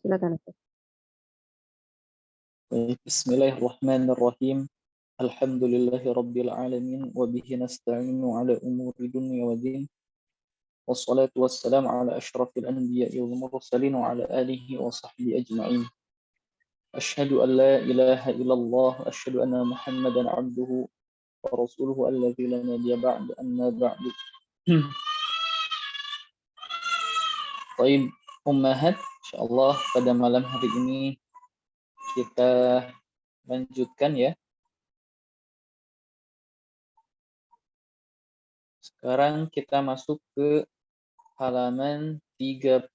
Silakan. Bismillahirrahmanirrahim. Alhamdulillahi rabbil alamin wa bihi nasta'inu ala umuri dunya wa din. Wassalatu wassalamu ala asyrafil anbiya'i wal mursalin wa ala alihi wa sahbihi ajma'in. Asyhadu an la ilaha illallah wa asyhadu anna Muhammadan 'abduhu wa rasuluhu alladzi la nabiyya ba'da amma ba'du. Baik, ummahat, insyaallah pada malam hari ini kita lanjutkan ya. Sekarang kita masuk ke halaman 36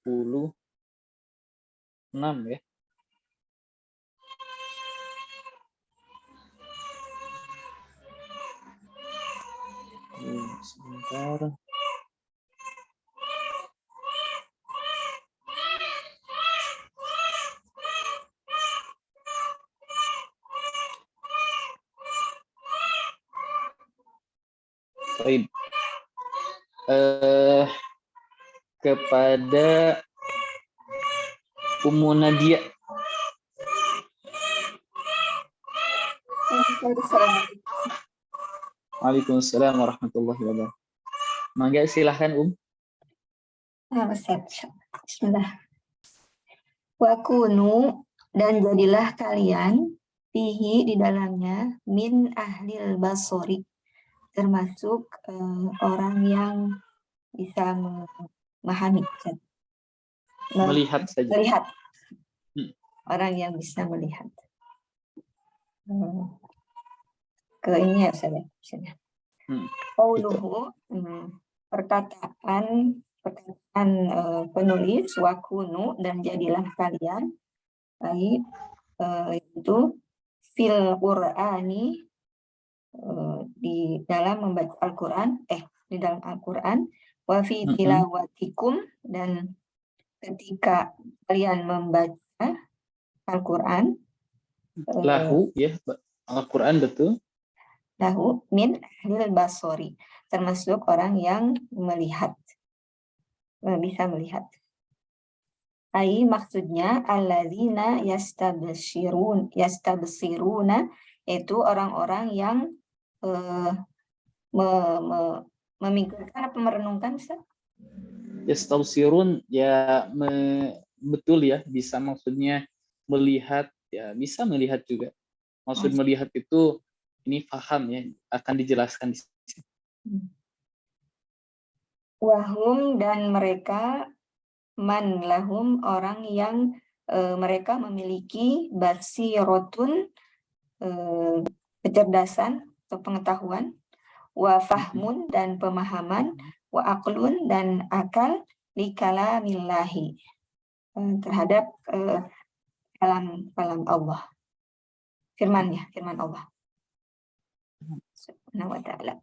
ya. Sebentar. Baik. Kepada Ummu Nadia. Waalaikumsalam warahmatullahi wabarakatuh. Mangga silahkan Bismillah. Wa kunu, dan jadilah kalian fihi di dalamnya min ahlil basori, termasuk orang yang bisa memahami, melihat saja. Melihat. Orang yang bisa melihat. Ke ini ya Ustaz. Qauluhu, perkataan penulis wakunu, dan jadilah kalian, itu fil Qur'ani, di dalam membaca Al-Quran, di dalam Al-Quran, wa fi tilawatikum, dan ketika kalian membaca Al-Quran, lahu ya, Al-Quran betul. Lahu min ahlil basori, termasuk orang yang melihat, bisa melihat. Maksudnya alladzina yastabsiruna, itu orang-orang yang memikirkan atau merenungkan, Ustaz? Yastabsirun ya, betul ya, bisa maksudnya melihat ya, bisa melihat juga. Maksud melihat itu ini paham ya, akan dijelaskan di sini. Wahum, dan mereka, man lahum, orang yang mereka memiliki basirotun, kecerdasan atau pengetahuan, wa fahmun, dan pemahaman, wa aqlun, dan akal, li kalamillahi, terhadap kalam Allah, firman Allah subhanahu wa ta'ala.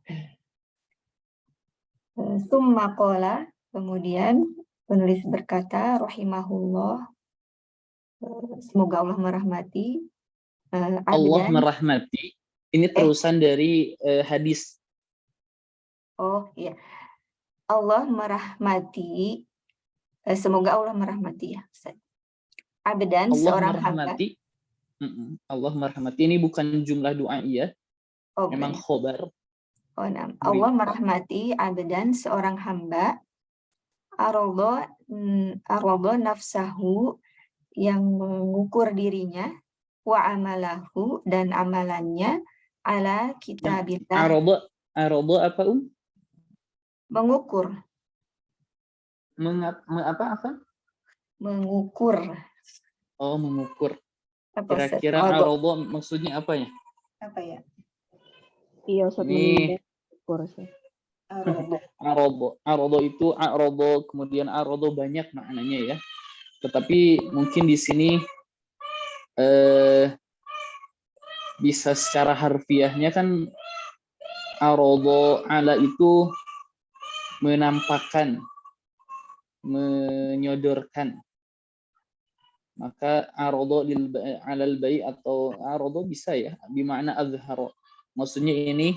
Summa qala, kemudian penulis berkata, rahimahullah, semoga Allah merahmati. Allah merahmati, ini terusan dari hadis. Oh iya, Allah merahmati, semoga Allah merahmati ya. Abdan, Allah seorang merahmati, hamba. Allah merahmati, ini bukan jumlah doa ya, memang khobar. Allah merahmati abdan, seorang hamba, arada nafsahu, yang mengukur dirinya, wa amalahu, dan amalannya, ala kitabillah. Arada apa Mengukur. Apa? Mengukur. Oh, mengukur. Apa, Kira-kira arada maksudnya apa ya? Apa ya? Iya, Ustaz, ini arada. Arada itu arada, kemudian arada banyak maknanya ya. Tetapi mungkin di sini bisa secara harfiahnya kan arada ala itu menampakkan, menyodorkan. Maka arada alal bai atau arada bisa ya bimakna azhara. Maksudnya ini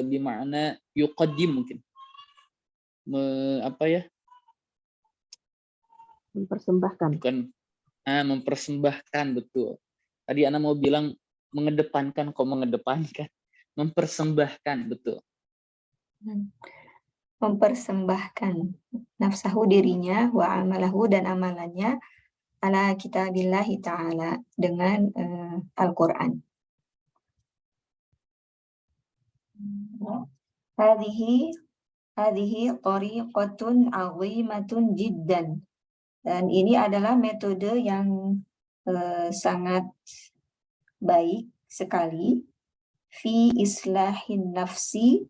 bimakna yuqaddim, mungkin mempersembahkan. Bukan Mempersembahkan, betul. Tadi Ana mau bilang mengedepankan, kok mengedepankan. Mempersembahkan, betul. Mempersembahkan nafsahu dirinya wa amalahu dan amalannya ala kitabillahi ta'ala dengan Al-Quran. Hadhihi tariqatun 'azimatun jiddan. Dan ini adalah metode yang sangat baik sekali fi islahin nafsi,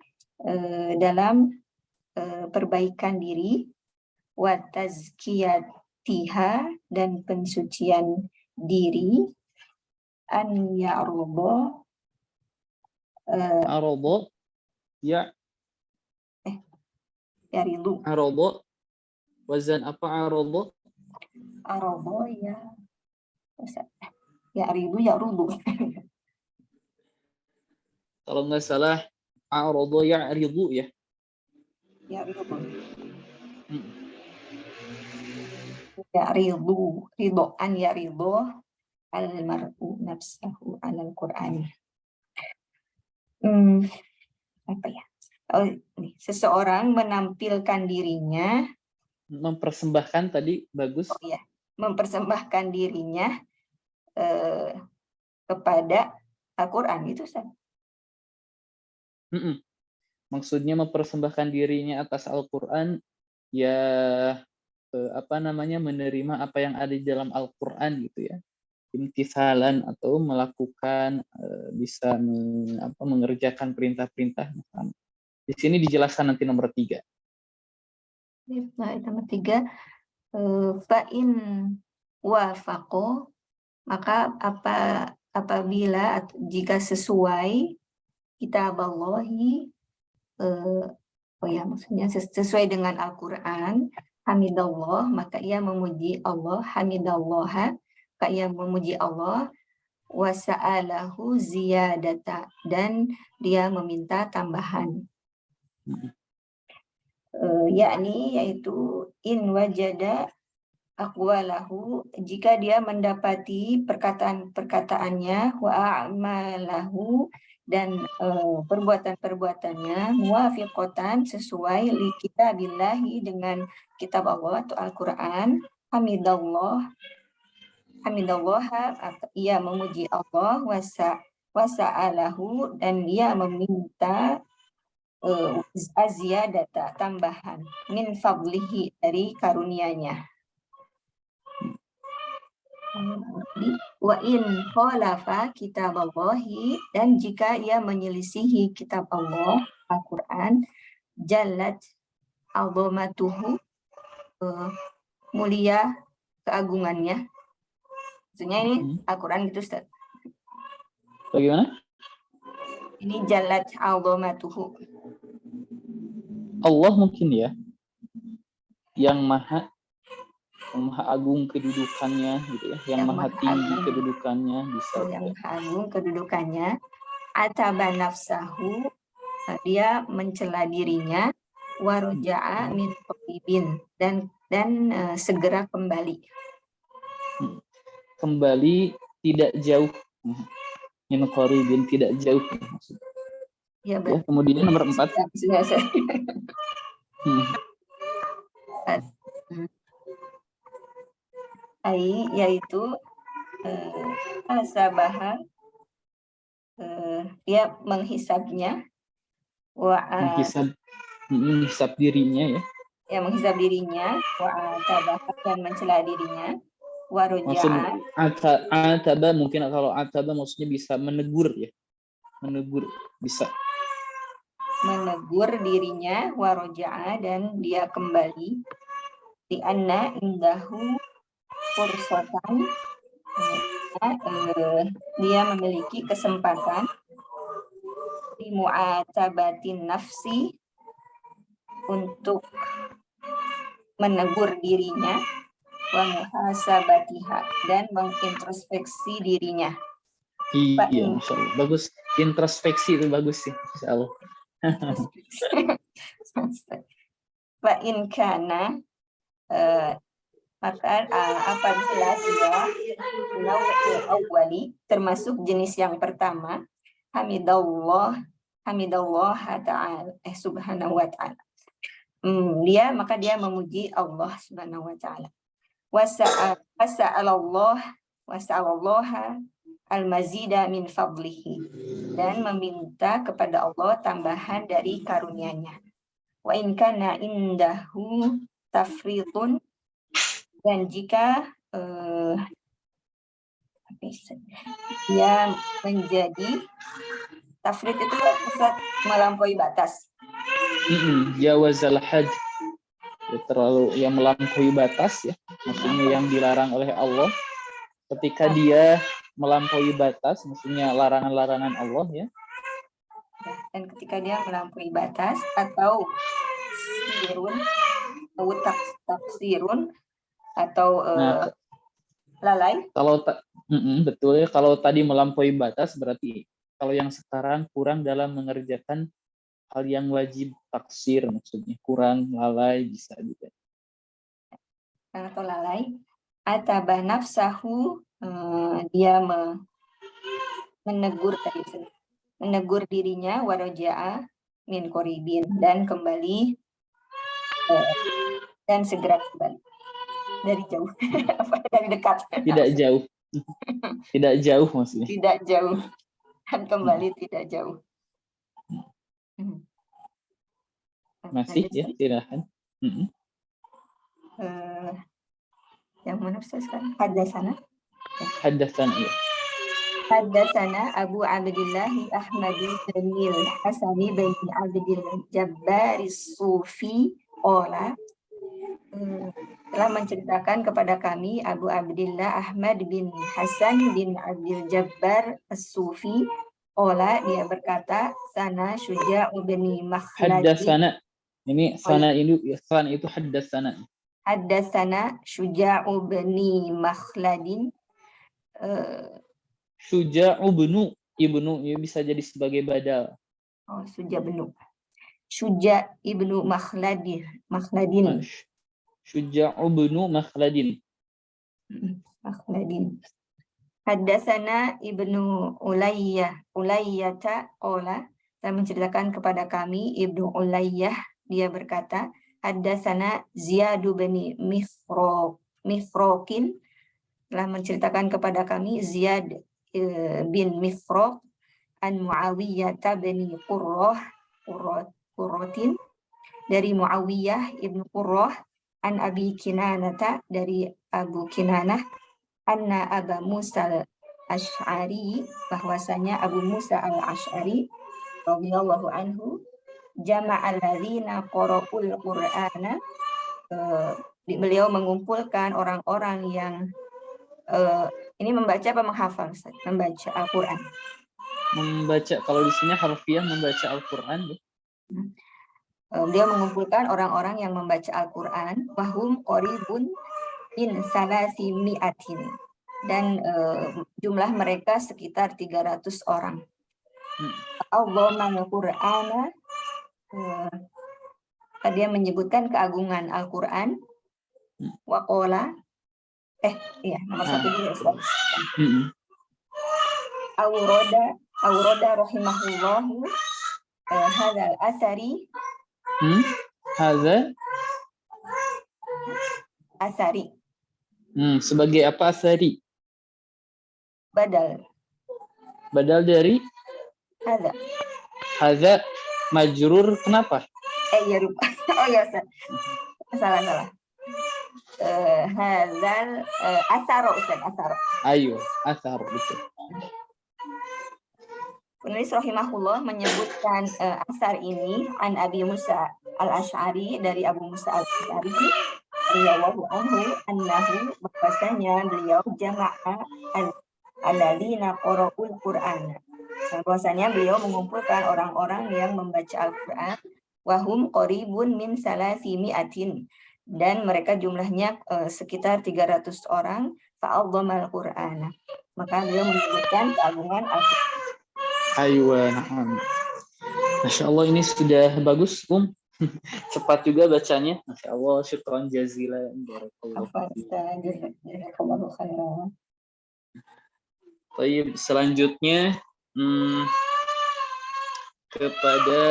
dalam perbaikan diri, wa tazkiyatiha dan pensucian diri, an ya'rubo Arobo, ya, yaridu, arobo, wazan apa arobo? arobo ya yaridu ya'rudu. Kalau nggak salah, arobo ya'ridu ya. Yaridu Hmm. yaridu ridho an yaridu al-mar'u nafsahu alal Qur'ani. Apa ya? Oh, ini. Seseorang menampilkan dirinya, Mempersembahkan tadi bagus. mempersembahkan dirinya kepada Al-Quran itu, Ustaz. Maksudnya mempersembahkan dirinya atas Al-Quran, ya menerima apa yang ada di dalam Al-Quran gitu ya. Imtithalan atau melakukan, bisa mengerjakan perintah-perintah. Di sini dijelaskan nanti nomor 3. Nah, nomor 3, fa'in wafaqo, maka apabila jika sesuai kitab Allahi, maksudnya sesuai dengan Al-Quran, hamidallah, maka ia memuji Allah, hamidallah, maka ia memuji Allah, wasa'alahu ziyadata, dan dia meminta tambahan. Yaitu in wajada aqwalahu, jika dia mendapati perkataan-perkataannya, wa a'malahu, dan perbuatan-perbuatannya, muwafiqatan, sesuai li kitabillahi, dengan kitab Allah atau Al-Quran, hamidallah, ia memuji Allah, wasa'alahu, dan dia meminta aziyadata, tambahan, min fadlihi, dari karunia-Nya. Wa in khalafa kitab Allahi, dan jika ia menyelisihi kitab Allah, Al-Quran, jallat azamatuhu, mulia keagungannya. Maksudnya ini Al-Quran gitu, Ustaz. Bagaimana? Ini jallat azamatuhu. Allah mungkin ya, yang maha agung kedudukannya gitu ya, yang maha tinggi kedudukannya, bisa yang maha agung kedudukannya. Ataba nafsahu, dia mencela dirinya, waroja'a min qaribin, dan segera kembali. Kembali tidak jauh, min qaribin, tidak jauh maksudnya. Ya, kemudian nomor 4. Yaitu asabaha, dia menghisabnya, menghisab dirinya ya. Ya, menghisab dirinya, wa atabaha, dan mencela dirinya, wa roja'a. Ataba mungkin, kalau ataba maksudnya bisa menegur ya. Menegur bisa. Menegur dirinya, wa roja'a, dan dia kembali. Di anna indahu fursatan, dia memiliki kesempatan di mu'atabatin nafsi, untuk menegur dirinya, wa muhasabatiha, dan mengintrospeksi dirinya. Iya, Masya Allah. Bagus, introspeksi itu bagus sih, Masya Allah. Fa in kana, Maka apabila dia nau'il awwali termasuk jenis yang pertama, hamidallah ta'ala subhanahu wa ta'ala. Maka dia memuji Allah subhanahu wa ta'ala. Wasa'alallaha al-mazida min fadlihi, dan meminta kepada Allah tambahan dari karunia-Nya. Wa in kana indahu tafritun, dan jika dia menjadi tafrit itu melampaui batas. Jawazal had, terlalu yang melampaui batas ya, maksudnya yang dilarang oleh Allah. Ketika dia melampaui batas, maksudnya larangan-larangan Allah ya. Dan ketika dia melampaui batas atau tafsirun atau lalai. Kalau betul ya, kalau tadi melampaui batas berarti kalau yang sekarang kurang dalam mengerjakan hal yang wajib, taksir maksudnya kurang, lalai bisa juga. Atau lalai, ataba nafsahu, dia menegur dirinya, waraja'a min qoribin, dan kembali dan segera kembali dari jauh. Dari dekat. Tidak jauh. Tidak jauh maksudnya. Tidak jauh. Dan kembali tidak jauh. Masih ya, silakan. Yang mana sekarang? Haddatsana ya. Haddatsana Abu Abdillah Ahmad bin Hasani bin Abdil Jabbar As-Sufi qala, telah menceritakan kepada kami Abu Abdillah Ahmad bin Hasan bin Abdil Jabbar As-Sufi qala, dia berkata, sana Syuja' bin Makhlad. Haddatsana. Ini sana itu haddatsana. Haddatsana Syuja' bin Makhladin. Syuja' ibnu ya bisa jadi sebagai badal. Oh, Syuja' ibnu Makhladin. Syuja' ibnu Makhladin. Haddatsana Ibnu Ulayyata qala, telah menceritakan kepada kami Ibnu Ulayyah, dia berkata, haddatsana Ziyad bin Mifrokin, telah menceritakan kepada kami Ziyad bin Mifrok an Muawiyah bin Qurratin, dari Muawiyah ibnu Qurrah, an Abi Kinanata, dari Abu Kinanah, anna Aba Musa al-Ash'ari, bahwasanya Abu Musa al-Ash'ari radhiyallahu anhu, jama'al ladzina qara'ul Qur'ana, beliau mengumpulkan orang-orang yang ini membaca apa menghafal? Membaca Al-Qur'an. Membaca, kalau di sini harfiah membaca Al-Qur'an. Dia mengumpulkan orang-orang yang membaca Al-Qur'an, wahum qoribun min salasi mi'atin, dan jumlah mereka sekitar 300 orang. Al-Dhamal Qur'ana, dia menyebutkan keagungan Al-Qur'an. Waqala, nomor 1 dulu Ustaz. Aurada rahimahullahu hadzal asari. Asari. Sebagai apa asari? Badal dari hadza majrur, kenapa? Ya lupa. Oh ya, Ustaz. Salah. Hadzal asaro, Ustaz, asaro. Ayo, asaro, betul. Penulis rahimahullah menyebutkan asar ini an Abi Musa al-Ash'ari, dari Abu Musa al-Ash'ari radhiyallahu anhu, annahu, bahwasanya beliau jama'a alladzina qara'ul Qur'an, bahwasanya beliau mengumpulkan orang-orang yang membaca Al-Qur'an, wahum qaribun min salasi mi'atin, dan mereka jumlahnya sekitar 300 orang, fa'adhamal Qur'ana, maka beliau menyebutkan keagungan Al-Qur'an. Aywa, na'am. Masya Allah, ini sudah bagus, Cepat juga bacanya. Masya Allah, syukran jazilan. Barakallahu Afwan fiik. Ustaz, jazakallahu khairan. Baik, selanjutnya kepada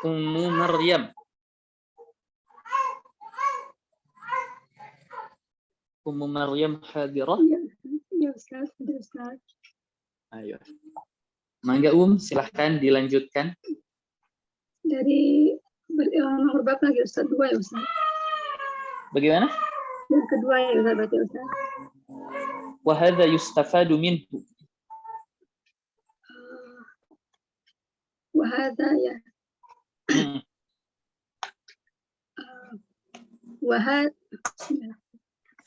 Ummu Maryam. Ummu Maryam hadirah. Ya Ustaz, Ustaz. Ayo. Mangga silahkan dilanjutkan. Dari nomor berapa lagi Ustaz? 2 ya Ustaz? Bagaimana? Yang kedua ya Ustaz, berarti Ustaz. Wa hadza yustafadu minhu. Wahada ya.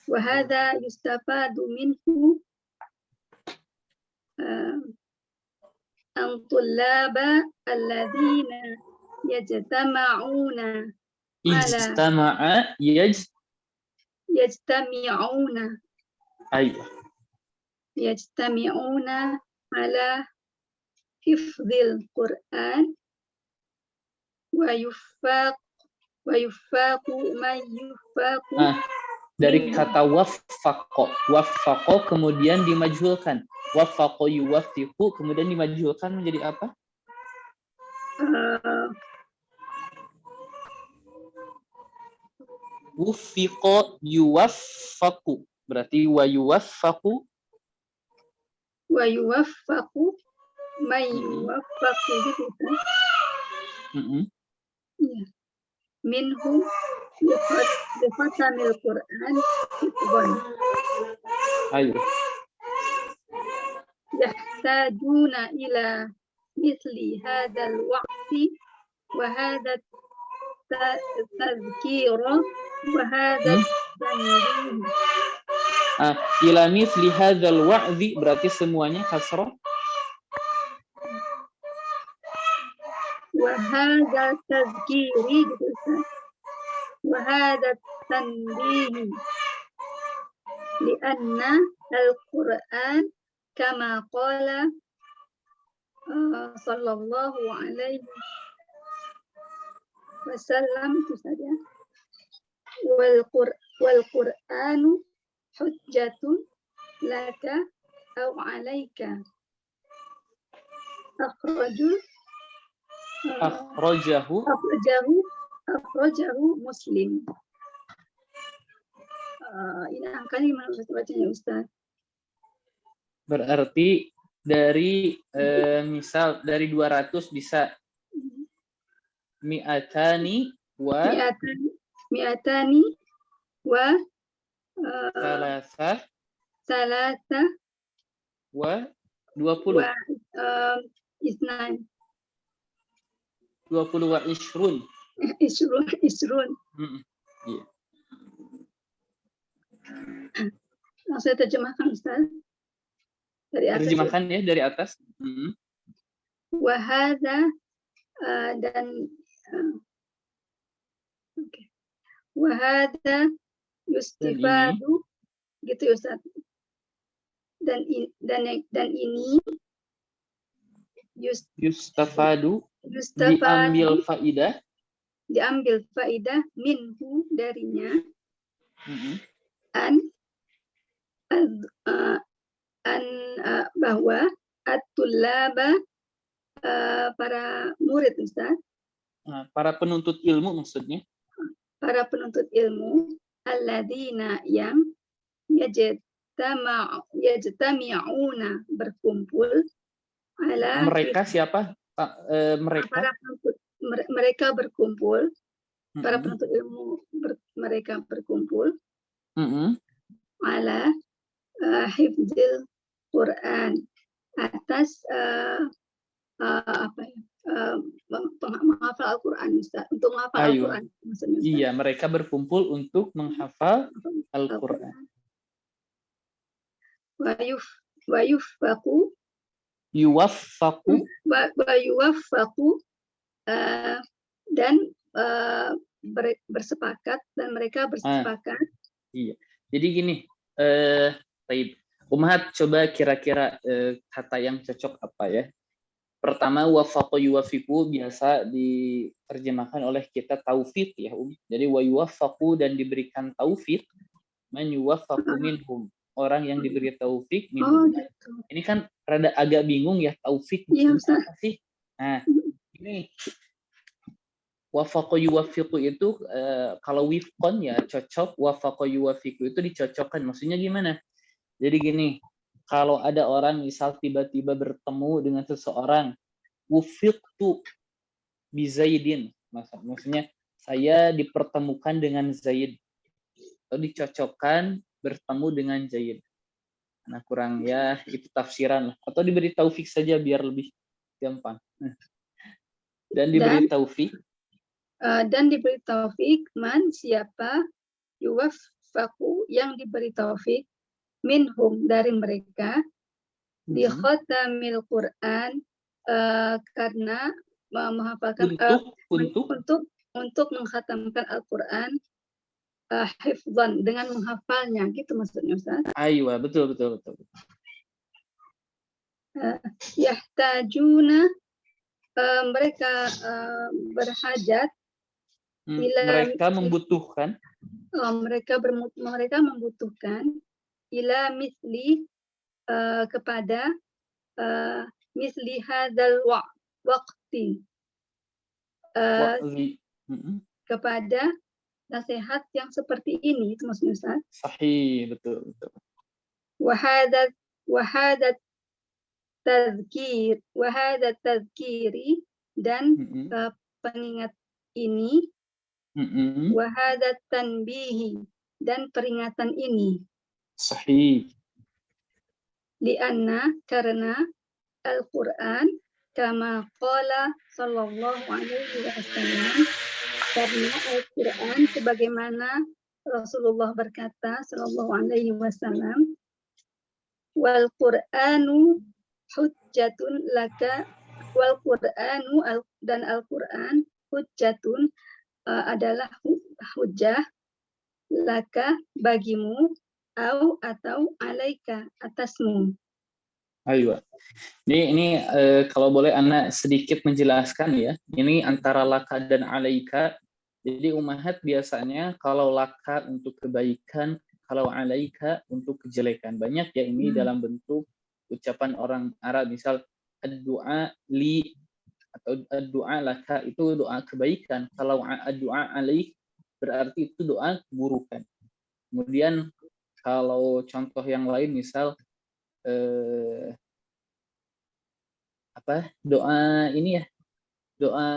Wahada yustafadu minhu an-tullaba alladhina yajtama'una Ijtama'a yajtami'una Ayo. yajtami'una ala hifdzil Qur'an wa yuffaqu man yuffaqu. Dari kata waffaqo kemudian dimajhulkan. Waffaqo yuwaffiqu kemudian dimajhulkan menjadi apa? Wuffiqo yuwaffaqu. Berarti wa yuwaffaqu man yuwaffaqu gitu kan? Iya. Minhum bifatamil Qur'an hifdhan. Ayo. Yahtajuna ila misli hadzal waqti wa hadha tadhkira wa hadha tanbih. Ila misli hadzal wa'dhi berarti semuanya kasrah. Wa hadha tadhkiri gitu Ustaz. Wa hadha tanbih. Lianna al-Qur'an kama qala sallallahu alaihi wasallam itu saja. Wal Qur'anu hujjatun laka aw alaika. Akhrajahu Muslim. Ini angkanya gimana bacanya Ustaz? Berarti dari misal dari 200 bisa mi'atani wa salasa wa 20 wa isnan 20 wa ishrun. Iya. Saya terjemahkan Ustaz. Dari atas. Terjemahkan ya dari atas. Wahada dan wahada yustifadu gitu ya Ustaz. Dan ini yustafadu diambil faidah minhu darinya bahwa at-tullaba para murid Ustaz, para penuntut ilmu maksudnya, para penuntut ilmu alladzina yang yajtami'una berkumpul ala mereka siapa mereka para penuntut mereka berkumpul para penuntut ilmu mereka berkumpul ala hifdzil Quran atas menghafal Al-Quran Ustaz, untuk menghafal Al-Quran maksudnya Ustaz. Iya, mereka berkumpul untuk menghafal Al-Quran. Yuwaffaqu dan bersepakat dan mereka bersepakat. Iya. Jadi gini, Taib. Ummahat coba kira-kira kata yang cocok apa ya? Pertama, wafaqa yuwafiqu biasa diterjemahkan oleh kita taufik ya. Jadi wa yuwaffaqu dan diberikan taufik, man yuwaffaqu minhum, orang yang diberi taufik minhum. gitu. Ini kan rada agak bingung ya, taufik Iya, maksudnya Ustaz. apa sih? Nah, ini wafaqa yuwafiqu itu kalau wifqon ya cocok, wafaqa yuwafiqu itu dicocokkan. Maksudnya gimana? Jadi gini, kalau ada orang misal tiba-tiba bertemu dengan seseorang, wufiqtu bi Zaidin, maksudnya saya dipertemukan dengan Zaid, atau dicocokkan bertemu dengan Zaid. Nah, kurang ya itu tafsiran lah. Atau diberi taufik saja biar lebih gampang. Dan diberi taufik. Dan diberi taufik man siapa yuwaffaqu yang diberi taufik minhum dari mereka di khatamil Quran karena menghafalkan untuk mengkhatamkan Al-Qur'an hifdzan dengan menghafalnya gitu maksudnya Ustaz. Aywa, betul. Yahtajuna mereka berhajat mereka membutuhkan mereka membutuhkan ila misli kepada misli hadzal waqti kepada nasihat yang seperti ini itu maksudnya Ustaz. Sahih, betul. Wahadat tazkiri dan pengingat ini wahadat tanbihi dan peringatan ini. Sahih. Lianna karena Al-Quran kama qala sallallahu alaihi wasallam, karena Al-Quran sebagaimana Rasulullah berkata sallallahu alaihi wasallam, wal Qur'anu hujjatun laka, wal Qur'anu dan Al-Quran hujjatun adalah hujjah laka bagimu atau alaika atasmu. Ayo. Ini kalau boleh Ana sedikit menjelaskan ya. Ini antara laka dan alaika. Jadi ummahat biasanya kalau laka untuk kebaikan, kalau alaika untuk kejelekan. Banyak ya ini dalam bentuk ucapan orang Arab, misal ad-du'a li atau ad-du'a laka itu doa kebaikan. Kalau ad-du'a alaik berarti itu doa keburukan. Kemudian kalau contoh yang lain misal doa ini ya, doa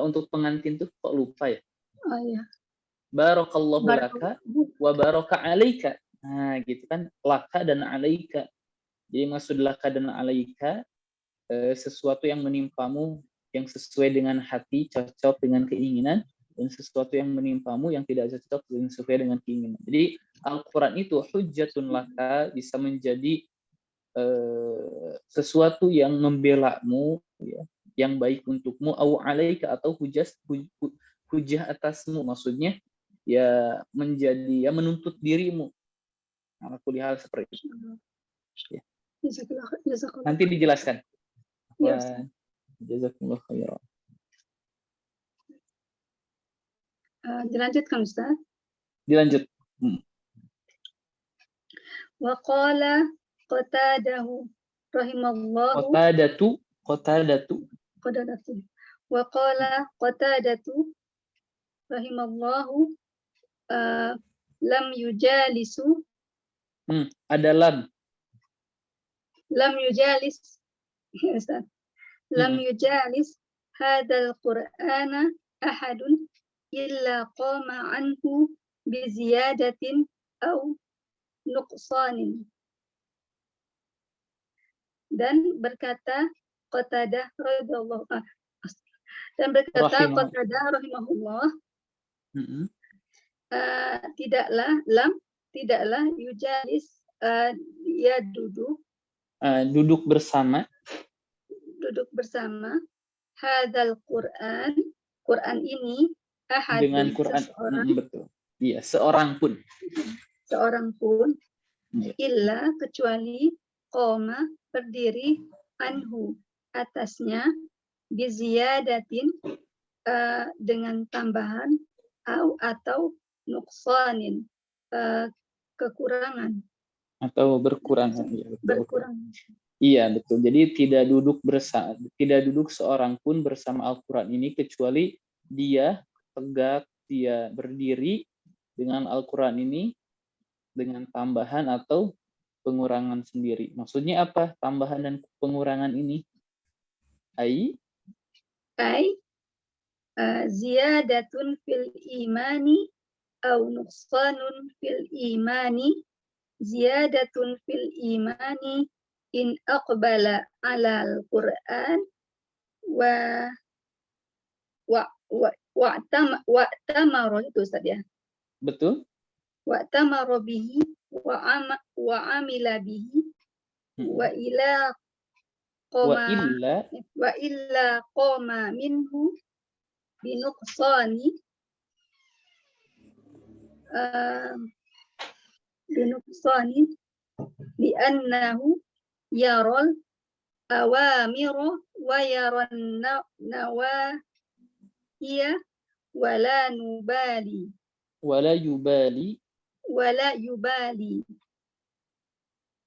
untuk pengantin tuh kok lupa ya? Oh iya. Barakallahu laka wa baraka alaika. Nah, gitu kan, laka dan alaika. Jadi maksud laka dan alaika sesuatu yang menimpamu yang sesuai dengan hati, cocok dengan keinginan, dan sesuatu yang menimpamu yang tidak cocok dan sesuai dengan keinginan. Jadi Al-Quran itu hujjatun laka bisa menjadi sesuatu yang membelamu, ya, yang baik untukmu, au alaika atau hujah atasmu, maksudnya ya menjadi ya menuntut dirimu. Nah, kuliah seperti itu. Ya. Nanti dijelaskan. Ya, Jazakumullah khairan. Dilanjutkan Ustaz. Dilanjut. Wa qala Qatadahu rahimallahu Qatadatu. Wa qala Qatadatu rahimallahu lam yujalisu ada lam yujalis lam yujalis hadzal qur'ana ahadun illa qama anhu bi ziyadatin aw nuqsanin. Dan berkata Qatadah radhiyallahu rahimahullah, tidaklah yujalis dia duduk bersama hadzal Quran ini ahad dengan Quran betul. Iya, seorang pun illa kecuali qoma berdiri anhu atasnya biziyadatin dengan tambahan atau nuqsanin kekurangan atau berkurang. Ya, betul. berkurang. Iya, betul. Jadi tidak duduk seorang pun bersama Al-Quran ini kecuali dia tegak, dia berdiri dengan Al-Quran ini dengan tambahan atau pengurangan sendiri. Maksudnya apa tambahan dan pengurangan ini? Ai ziyadatun fil imani au nuqsanun fil imani. Ziyadatun fil imani in aqbala ala al-Qur'an wa tamaro itu Ustaz ya. betul? Wa tamaro bihi wa amila bihi wa illa qoma minhu binuqsani li'annahu yaral awamira wa yaran nawahiya wala yubali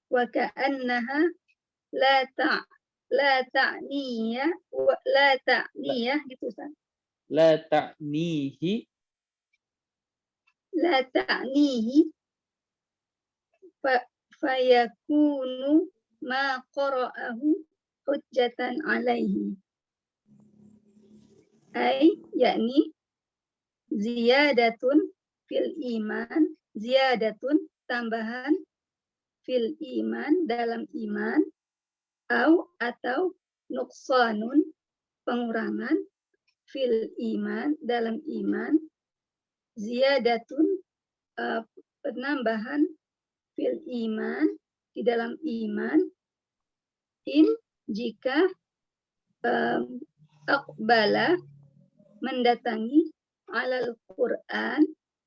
wa ka'annaha la ta'niya gitu Ustaz. La ta'nihi fayakunu ma qara'ahu hujjatan alaihi. Yakni ziyadatun fil iman, ziyadatun tambahan fil iman dalam iman, atau nuqsanun pengurangan fil iman dalam iman, ziyadatun penambahan fil iman di dalam iman, in jika aqbala mendatangi alal Quran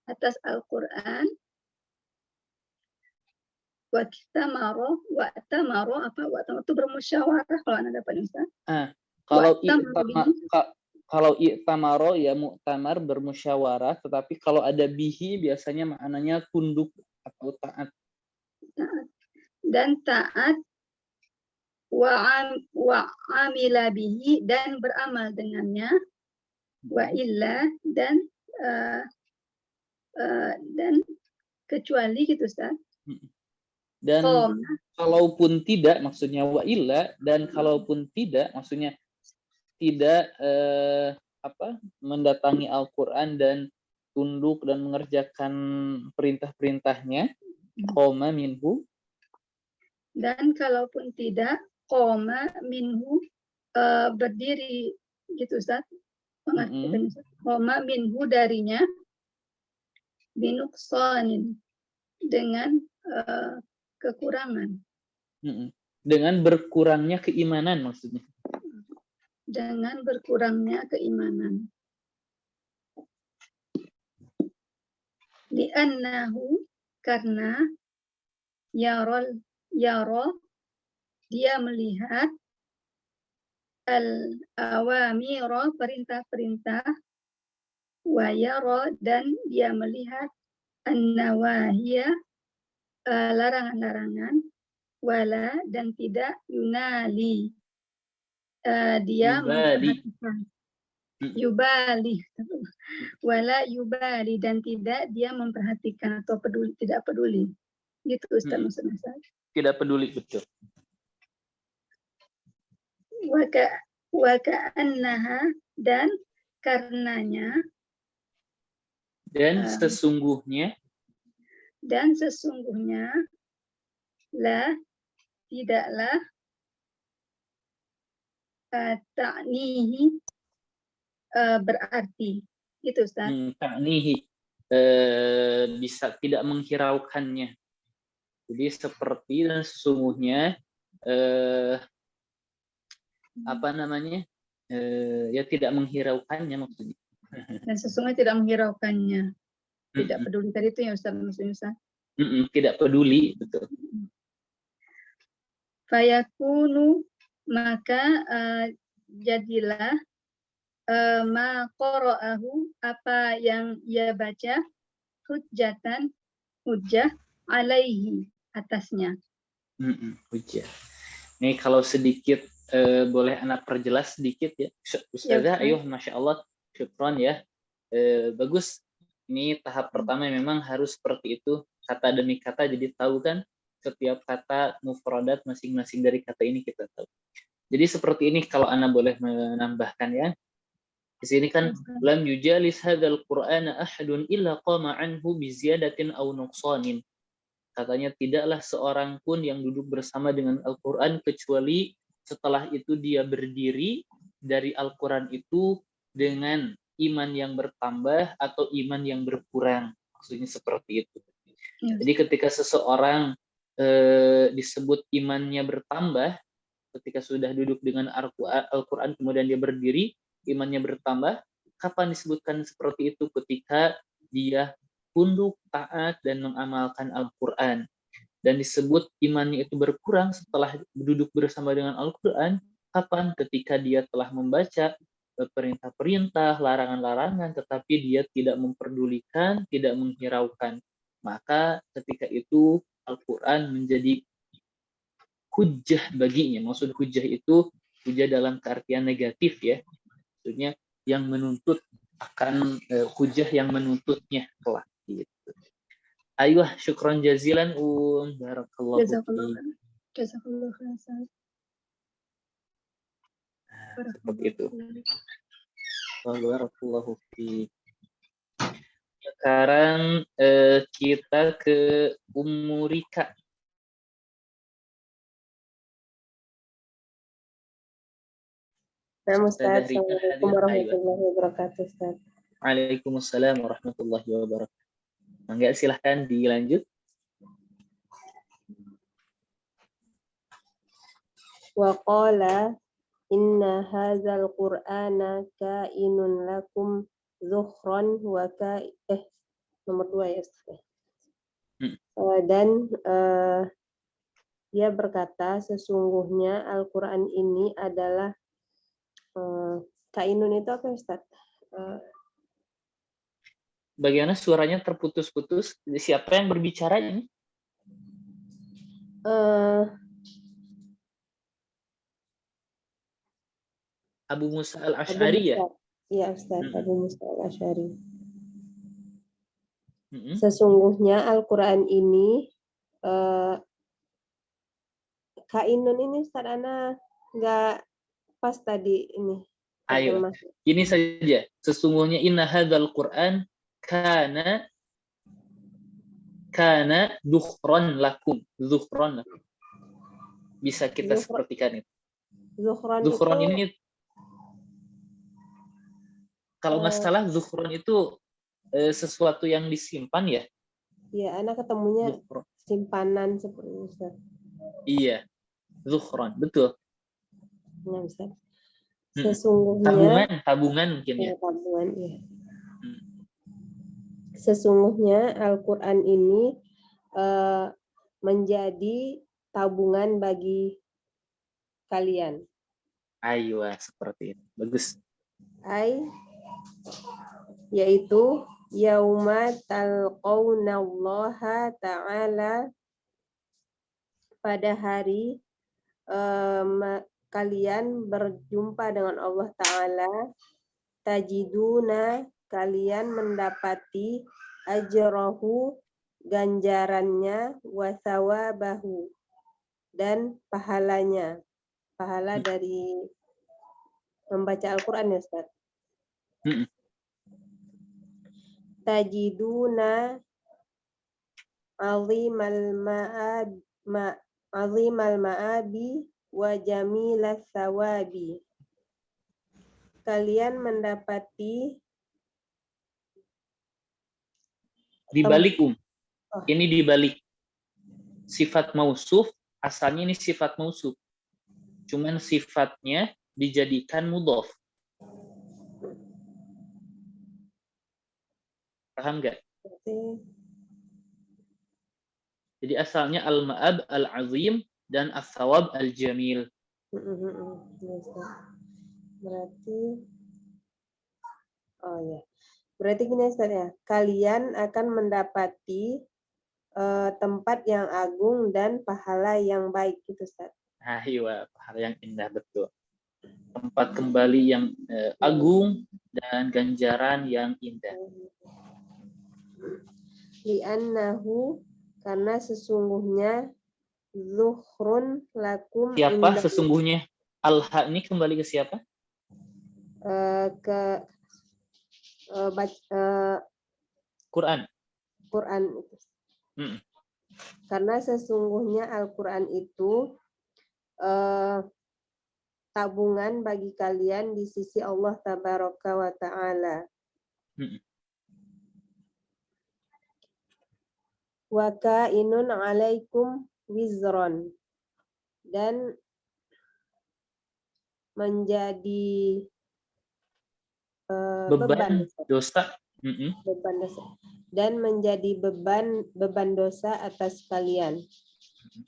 atas Al-Quran, wa tamaro itu bermusyawarah kalau Anda dapat Ustaz. Kalau i'tamaro ya mu'tamar bermusyawarah, tetapi kalau ada bihi biasanya maknanya tunduk atau taat. Dan taat wa amila bihi dan beramal dengannya, wa illa dan kecuali gitu Ustaz. Dan kalaupun tidak maksudnya wa illa, dan kalaupun tidak maksudnya tidak mendatangi Al-Quran dan tunduk dan mengerjakan perintah-perintahnya, qoma minhu. Dan kalaupun tidak, qoma minhu berdiri gitu Ustaz. Pengertian qoma minhu darinya, binuqsanin dengan kekurangan. Dengan berkurangnya keimanan maksudnya. Dengan berkurangnya keimanan. Li'annahu karena yara dia melihat al-awamira perintah-perintah, wa yara dan dia melihat an-nawahiya larangan-larangan, wala dan tidak yunali dia memperhatikan wala yubali dan tidak dia memperhatikan atau tidak peduli gitu Ustaz maksudnya. Tidak peduli, betul. Wa ka'annaha dan karenanya, dan sesungguhnya tidaklah ta'nihi berarti gitu Ustaz. Ta'nihi bisa tidak menghiraukannya. Jadi seperti dan sesungguhnya ya tidak menghiraukannya maksudnya. Dan sesungguhnya tidak menghiraukannya, tidak peduli tadi itu ya Ustaz maksudnya Ustaz. Tidak peduli, betul. fayakunu maka jadilah ma qara'ahu apa yang ia baca hujjatan hujjah alaihi atasnya. Hujjah. Nih kalau sedikit boleh anak perjelas sedikit ya, Ustazah. Ya, Ayo, masya Allah, syukron ya. Bagus. Ini tahap pertama memang harus seperti itu, kata demi kata, jadi tahu kan setiap kata mufradat masing-masing dari kata ini kita tahu. Jadi seperti ini kalau Ana boleh menambahkan ya. Di sini kan lam yujalis hadzal qur'ana ahadun illa qama anhu bi ziyadatin aw nuqsanin. Katanya tidaklah seorang pun yang duduk bersama dengan Al-Qur'an kecuali setelah itu dia berdiri dari Al-Qur'an itu dengan iman yang bertambah atau iman yang berkurang. Maksudnya seperti itu. Jadi ketika seseorang disebut imannya bertambah, ketika sudah duduk dengan Al-Quran kemudian dia berdiri, imannya bertambah. Kapan disebutkan seperti itu? Ketika dia tunduk, taat, dan mengamalkan Al-Quran. Dan disebut imannya itu berkurang setelah duduk bersama dengan Al-Quran. Kapan? Ketika dia telah membaca perintah-perintah, larangan-larangan, tetapi dia tidak memperdulikan, tidak menghiraukan. Maka ketika itu Al-Quran menjadi hujjah baginya. Maksud hujjah itu hujjah dalam keartian negatif ya. Maksudnya yang menuntut akan hujjah yang menuntutnya kelak gitu. Ayuh, syukran jazilan barakallahu fiik. Jazakallahu khairan. Seperti itu. Barakallahu fiik. Sekarang kita ke Ummu Rika. Nah, Ustaz, Assalamualaikum warahmatullahi wabarakatuh, Ustaz. Waalaikumsalam warahmatullahi wabarakatuh. Enggak, silahkan dilanjut. Wa qala inna hadzal qur'ana kainun lakum zukhran wa nomor 2 ya, Ustaz. Dan dia berkata sesungguhnya Al-Qur'an ini adalah kainun itu apa, Ustaz? Bagaimana suaranya terputus-putus? Siapa yang berbicara ini? Abu Musa al-Ash'ari ya? Iya, Ustaz, Abu Musa al-Ash'ari. Sesungguhnya Al-Quran ini kainun ini Ustaz, Ana nggak pas tadi ini. Ayo, ini saja. Sesungguhnya inna hadzal Qur'an kana dhukhran lakum. Dhukhran lakum. Bisa kita sepertikan itu. Dhukhran ini kalau nggak salah dhukhran itu sesuatu yang disimpan ya? Iya, Ana ketemunya simpanan seperti itu. Iya, dhukhran, betul. Nah, Ustaz. Sesungguhnya tabungan mungkin ya. Tabungan ya. Sesungguhnya Al-Qur'an ini menjadi tabungan bagi kalian. Ayo, seperti itu. Bagus. Yaitu yauma talqaunallaha ta'ala, pada hari kalian berjumpa dengan Allah Ta'ala, tajiduna, kalian mendapati ajrahu, ganjarannya, wasawabahu, dan pahalanya, pahala dari membaca Al-Quran ya, Ustaz. Tajiduna azimal ma'abi wa jamilas sawabi. Kalian mendapati dibalik ini dibalik sifat mausuf, asalnya ini sifat mausuf, cuman sifatnya dijadikan mudhof. Paham nggak? Jadi asalnya al-ma'ab al-azim dan as-sawab al-jamil. Ya, Ustaz. Berarti berarti gini Ustaz ya, kalian akan mendapati tempat yang agung dan pahala yang baik gitu Ustaz. Iya, pahala yang indah, betul. Tempat kembali yang agung dan ganjaran yang indah. Li'annahu, karena sesungguhnya zuhrun lakum Siapa inda sesungguhnya? Al-ha ini kembali ke siapa? ke Quran. Quran. Karena sesungguhnya Al-Quran itu tabungan bagi kalian di sisi Allah Tabaraka wa Ta'ala. Wa kainun alaikum wizron, dan menjadi beban dosa. Beban dosa, dan menjadi beban dosa atas kalian.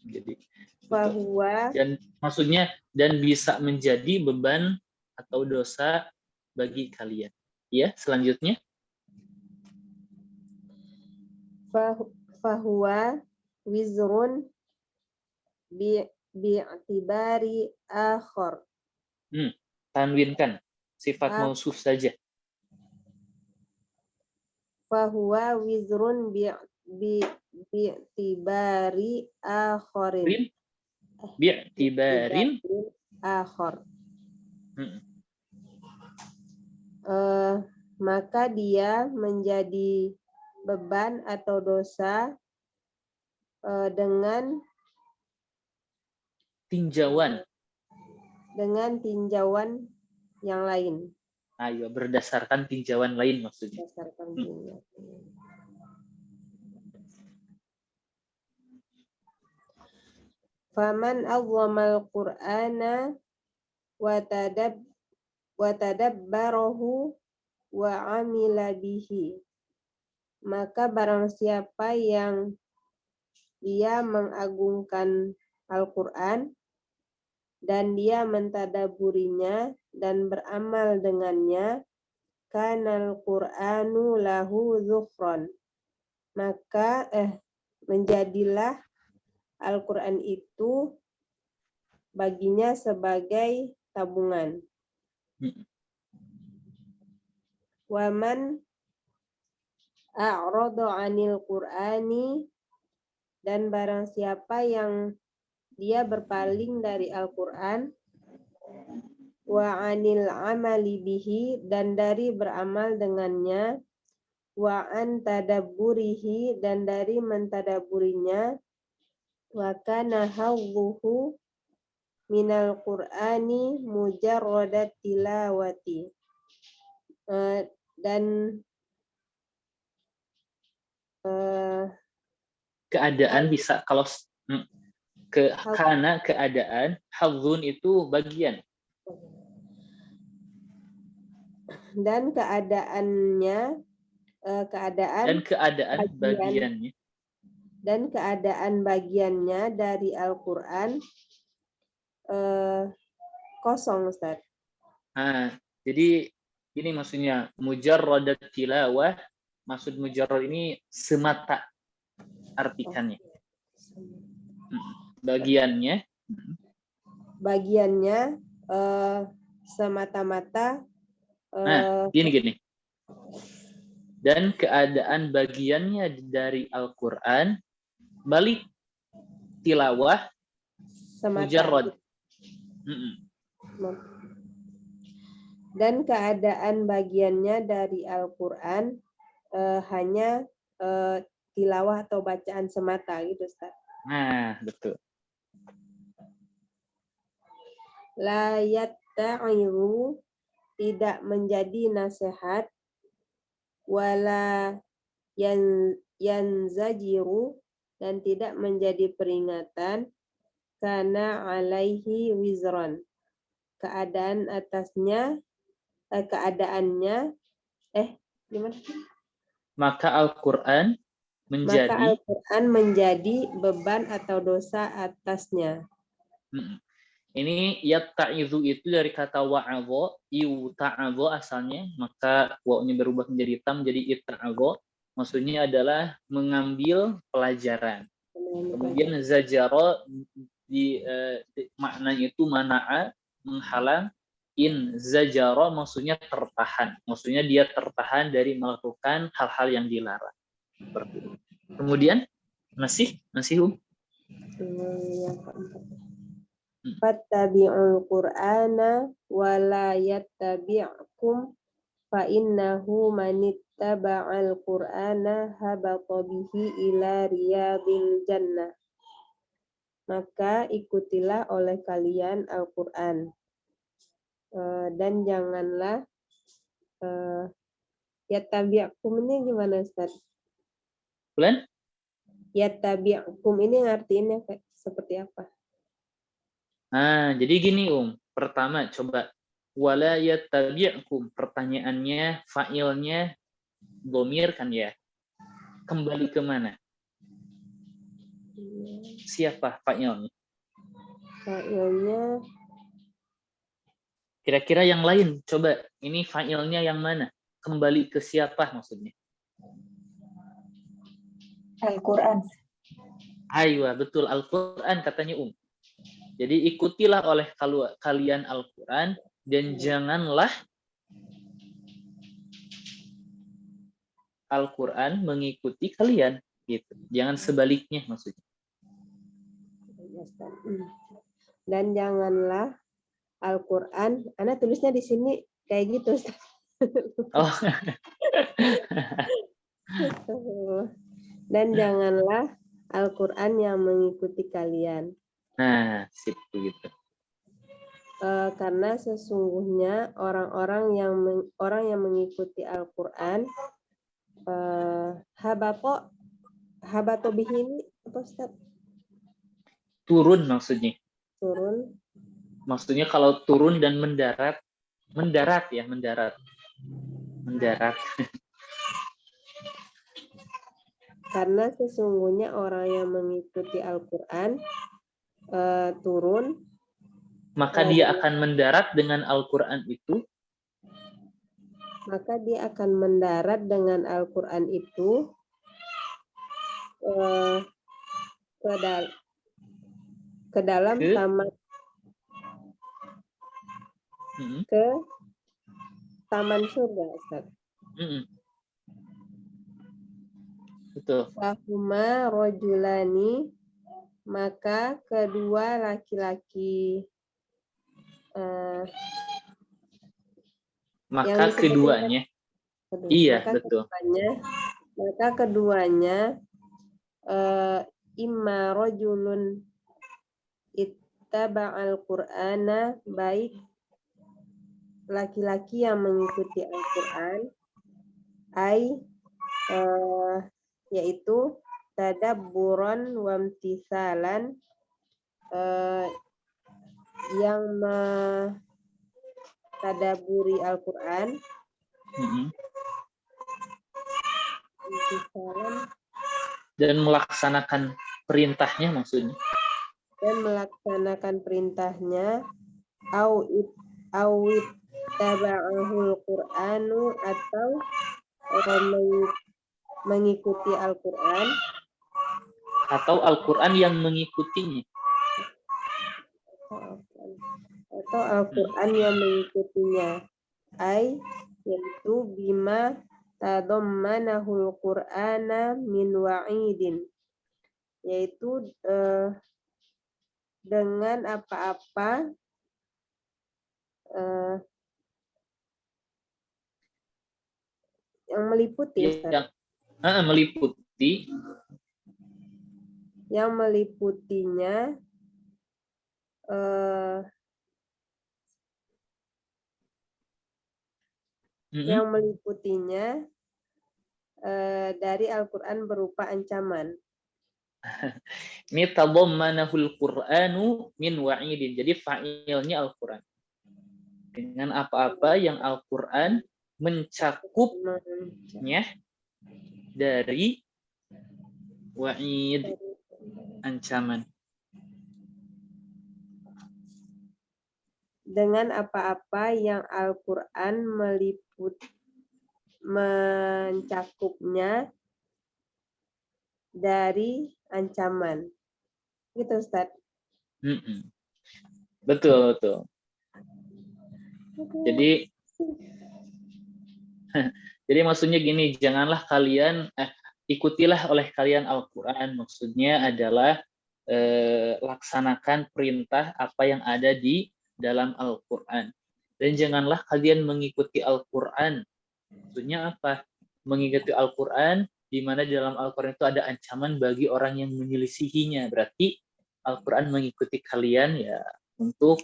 Jadi Fahuwa, dan maksudnya dan bisa menjadi beban atau dosa bagi kalian. Ya, selanjutnya. Fahuwa wizrun bi'atibari akhor. Tanwinkan sifat mausuf saja. Fahuwa wizrun bi'atibari akhorin. Bi'tibarin akhor. Maka dia menjadi beban atau dosa dengan tinjauan yang lain. Ayo, berdasarkan tinjauan lain maksudnya. Faman awwamal Qur'ana wa tadabbarahu wa amila bihi. Maka barang siapa yang dia mengagungkan Al-Quran dan dia mentadaburinya dan beramal dengannya, kanal Qur'anu lahu zukhron, maka menjadilah Al-Quran itu baginya sebagai tabungan. Waman a'rada 'anil Qur'ani, dan barang siapa yang dia berpaling dari Al-Quran, wa 'anil amali bihi, dan dari beramal dengannya, wa an tadabburihi, dan dari mentadaburinya, wa kana hawwuhu minal Qur'ani mujarradat tilawati, dan keadaan bisa kalau karena keadaan, hadzun itu bagian, dan keadaan bagiannya, dan keadaan bagiannya dari Al-Quran kosong, Ustaz. Jadi ini maksudnya mujarradat tilawah, maksud mujarrad ini semata artikannya. Bagiannya semata-mata gini. Dan keadaan bagiannya dari Al-Quran balik tilawah mujarrad. Dan keadaan bagiannya dari Al-Quran hanya tilawah atau bacaan semata gitu, Ustaz. Betul. La yatta'iru, tidak menjadi nasihat, wala yanzajiru, dan tidak menjadi peringatan, karena alaihi wizron, keadaannya Maka Al-Quran menjadi. Maka Al-Quran menjadi beban atau dosa atasnya. Ini yatta'izu itu dari kata wa'adha, iuta'adha asalnya, maka wa'nya berubah menjadi tam, jadi itta'adha. Maksudnya adalah mengambil pelajaran. Kemudian zajara maknanya itu mana'a, menghalang. In zajara maksudnya tertahan. Maksudnya dia tertahan dari melakukan hal-hal yang dilarang. Kemudian masih Yang keempat. Fattabi'ul Qur'ana wa la yattabi'kum fa innahu manittaba'al Qur'ana habata bihi ila riyadil jannah. Maka ikutilah oleh kalian Al-Qur'an. Dan janganlah yattabi'kum ini gimana Ustaz? bulan Yattabi'kum ini artinya seperti apa? jadi gini pertama coba wala yattabi'kum, pertanyaannya fa'ilnya dhamir kan ya, kembali ke mana? Siapa fa'ilnya? Fa'ilnya Kira-kira yang lain coba, ini fa'ilnya yang mana? Kembali ke siapa maksudnya? Al-Quran. Aywa, betul, Al-Quran katanya Jadi ikutilah oleh kalian Al-Quran dan janganlah Al-Quran mengikuti kalian, gitu. Jangan sebaliknya maksudnya. Dan janganlah Al-Quran, Ana tulisnya di sini kayak gitu. Oh. Dan janganlah Al-Quran yang mengikuti kalian. Nah, sip begitu. Karena sesungguhnya orang yang mengikuti Al-Quran habato bihi ini apa Ustaz? Turun maksudnya. Turun. Maksudnya kalau turun dan mendarat ya, mendarat. Karena sesungguhnya orang yang mengikuti Al-Quran turun, maka dia akan mendarat dengan Al-Quran itu. Maka dia akan mendarat dengan Al-Quran itu ke dalam taman ke taman surga, Ustaz. Betul. Fahuma rojulani, maka kedua laki-laki maka keduanya iya betul. Maka keduanya imma rojulun ittaba'al Qur'ana, baik laki-laki yang mengikuti Al-Quran, yaitu tadabburan wamtisalan, yang mentadaburi Al-Quran, dan melaksanakan perintahnya maksudnya. Dan melaksanakan perintahnya, awit taba'ahul Qur'anu, atau mengikuti Al-Quran, atau Al-Quran yang mengikutinya, atau Al-Quran yang mengikutinya, yaitu bima tadammanahul Qur'ana min wa'idin, yaitu dengan apa-apa yang meliputi, yang meliputinya dari Al-Quran berupa ancaman. Ini tadammanahul Qur'anu min wa'idin. Jadi fa'ilnya Al-Quran. Dengan apa-apa yang Al-Quran mencakupnya dari Wa'id, ancaman. Dengan apa-apa yang Al-Quran mencakupnya dari ancaman. Gitu, Ustaz. Betul, betul. Jadi maksudnya gini, janganlah kalian ikutilah oleh kalian Al-Quran. Maksudnya adalah laksanakan perintah apa yang ada di dalam Al-Quran. Dan janganlah kalian mengikuti Al-Quran. Maksudnya apa? Mengikuti Al-Quran, di mana di dalam Al-Quran itu ada ancaman bagi orang yang menyelisihinya. Berarti Al-Quran mengikuti kalian ya untuk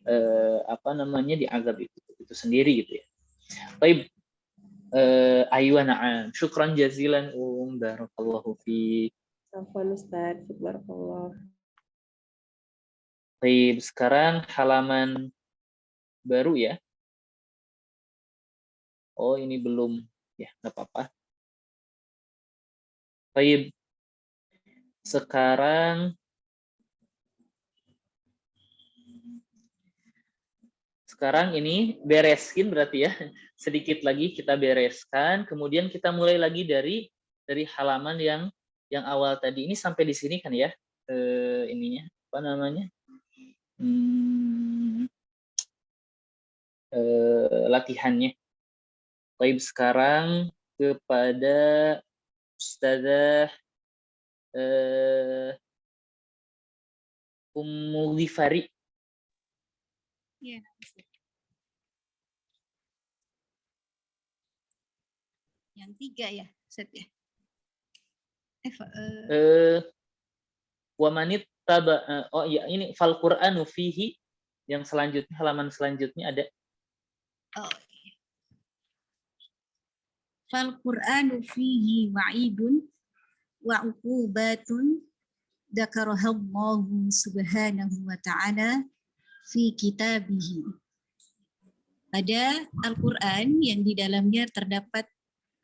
diazab itu sendiri gitu ya. Baik, aywa na'am. Syukran jazilan barakallahu fiik. Afwan Ustaz, barakallah. Baik, sekarang halaman baru ya. Oh, ini belum. Ya, nggak apa-apa. Baik. Sekarang ini bereskin berarti ya. Sedikit lagi kita bereskan, kemudian kita mulai lagi dari halaman yang awal tadi. Ini sampai di sini kan ya? Ininya apa namanya? Latihannya. Baik, sekarang kepada Ustazah Ummu Ghifari. Ya. Yang 3 ya, Ustaz ya. Wa manit taba, oh iya ini fal Qur'anu fihi, yang selanjutnya halaman selanjutnya ada. Oh. Fal Qur'anu fihi wa'idun wa 'uqubatun dzakarahallahu subhanahu wa ta'ala fi kitabihi. Pada Al-Qur'an yang di dalamnya terdapat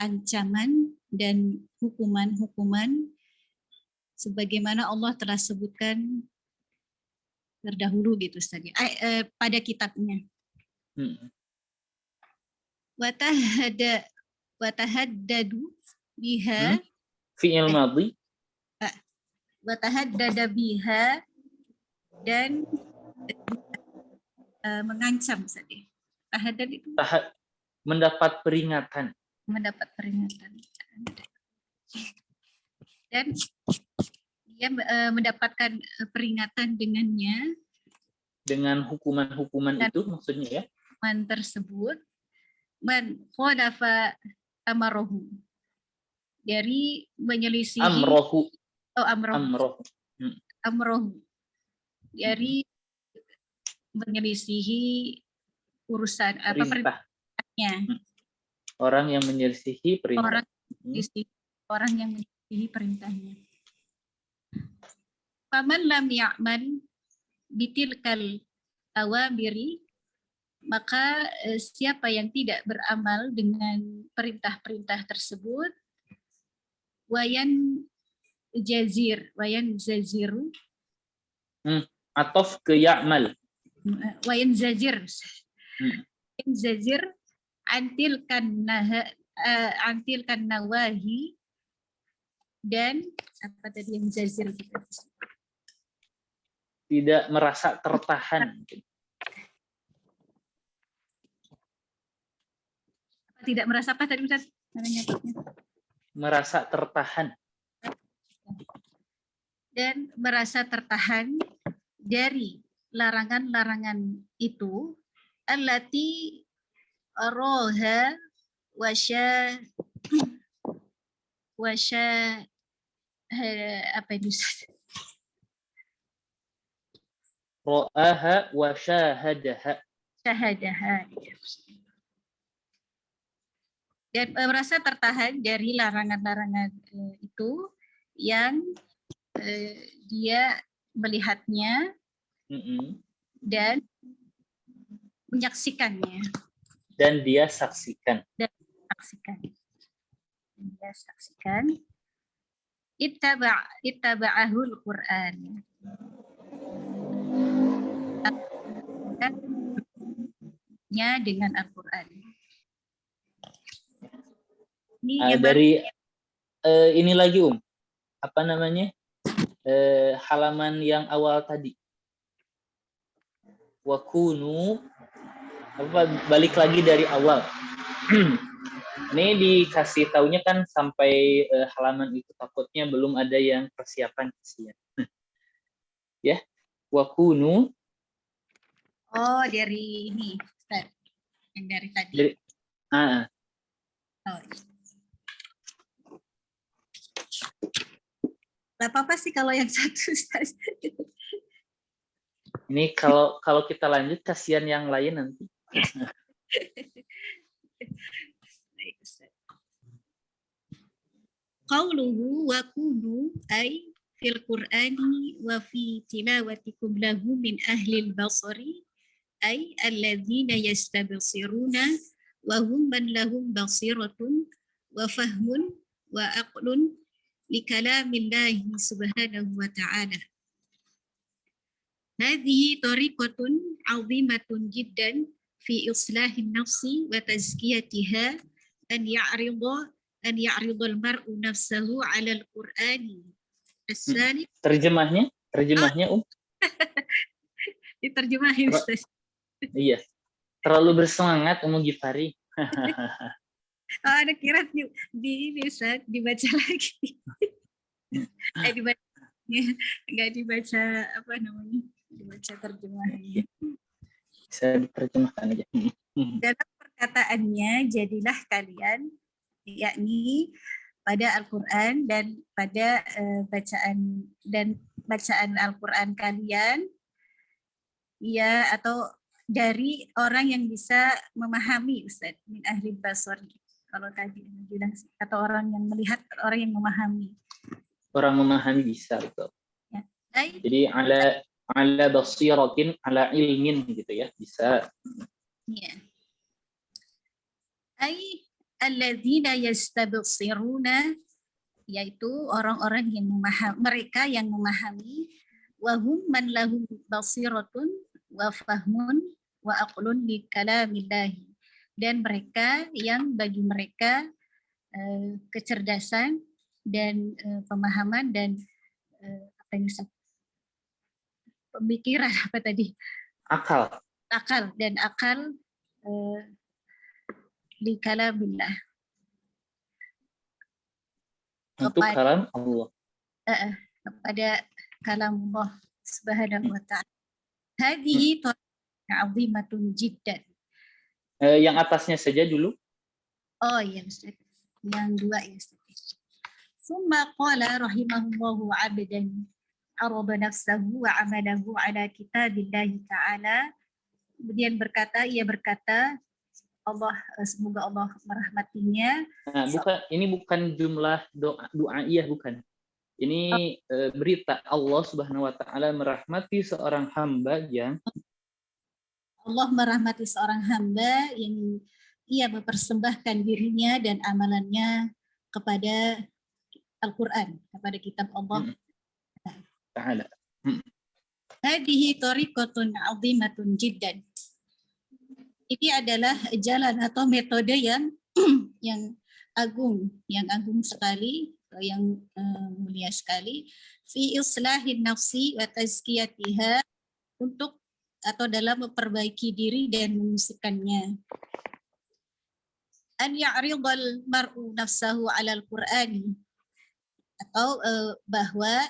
ancaman dan hukuman-hukuman sebagaimana Allah telah sebutkan terdahulu gitu Ustaz. Pada kitabnya. Watahaddadu biha fi'il madhi. Watahaddada biha dan mengancam Ustaz. Tahaddad itu mendapat peringatan. Mendapat peringatan. Dan dia mendapatkan peringatan dengannya. Dengan hukuman-hukuman itu maksudnya ya? Hukuman tersebut. Man khalafa amrohu. Dari menyelisihi. Amrohu. Oh, amrohu. Amrohu. Dari menyelisihi urusan apa perintahnya. Orang yang menyelisihi perintah. Orang yang menyelisihi perintahnya. Faman lam ya'mal bitilkal awamiri, maka siapa yang tidak beramal dengan perintah-perintah tersebut, wayan zaziru atof ke ya'mal. Wayan zazir antil kan nawahi, dan apa tadi yang zazir gitu? Tidak merasa tertahan. Tidak merasa apa tadi Ustaz? Merasa tertahan. Dan merasa tertahan dari larangan-larangan itu, allati roha wasya apa itu? Ro'aha wa syahadaha. Syahadaha. Dan merasa tertahan dari larangan-larangan itu yang dia melihatnya dan menyaksikannya. Dan dia saksikan. Dia saksikan. ittaba'ahul Qur'an. Nya dengan Al-Qur'an. Ini yang Dari ini lagi apa namanya, halaman yang awal tadi, wakunu, balik lagi dari awal. Ini dikasih taunya kan sampai halaman itu, takutnya belum ada yang persiapan kasihan. Ya, wakunu. Oh, dari ini, Ustaz. Yang dari tadi. Oh. Gak apa-apa sih kalau yang satu, Ustaz. Ini kalau kita lanjut kasihan yang lain nanti. Qauluhu wa kunu ay fil Qur'ani wa fi tilawatikum lahu min ahli al-basari ay alladzina yastabsiruna wa hum man lahum basiratun wa fahmun wa aqlun li kalamillahi subhanahu wa ta'ala. Hadhihi tariqatun 'azimatun jiddan fi islahin nafsi wa tazkiyatiha an ya'ridul mar'u nafsahu 'ala al-Qur'ani. As-sani. Terjemahnya Diterjemahin, Ustaz. Iya. Terlalu bersemangat Gifari. Oh, ada kira di ini, Ustaz, dibaca lagi. Enggak dibaca apa namanya? Dibaca terjemahannya. Bisa diterjemahkan aja. Dalam perkataannya, jadilah kalian, yakni pada Al-Quran dan pada bacaan Al-Quran kalian, ya, atau dari orang yang bisa memahami, Ustaz, min ahli basar. Kalau tadi bilang, atau orang yang melihat, orang yang memahami. Orang memahami bisa, betul. Ya. Jadi ala basiratin, ala ilmin gitu ya, bisa. Ya. Ay alladzina yastabsiruna, yaitu orang-orang yang memahami, mereka yang memahami, wa hum man lahum basiratun wa fahmun wa aqlun li kalamillahi, dan mereka yang bagi mereka kecerdasan dan pemahaman dan apa yang pemikiran, apa tadi? Akal dan akal li kalamillah. Untuk kalam Allah. Kepada kalam Allah subhanahu wa ta'ala. Hadihi ta'zimatun jiddan. Yang atasnya saja dulu. Oh iya, Ustaz. Yang dua ya, Ustaz. Summa qala rahimahullahu abdan arada nafsahu wa amalahu ala kitabillahi ta'ala. Kemudian ia berkata, Allah, semoga Allah merahmatinya. Nah, ini bukan jumlah doa iya, bukan. Ini berita Allah Subhanahu wa taala merahmati seorang hamba yang Allah merahmati seorang hamba yang ia mempersembahkan dirinya dan amalannya kepada Al-Qur'an, kepada kitab Allah Ta'ala. Hadihi tariqatun 'azimatun jiddan. Ini adalah jalan atau metode yang agung sekali, yang mulia sekali, fi islahin nafsi wa tazkiyatiha, untuk atau dalam memperbaiki diri dan menyucikannya. An ya'ridal mar'u nafsahu 'alal Qur'ani, atau bahwa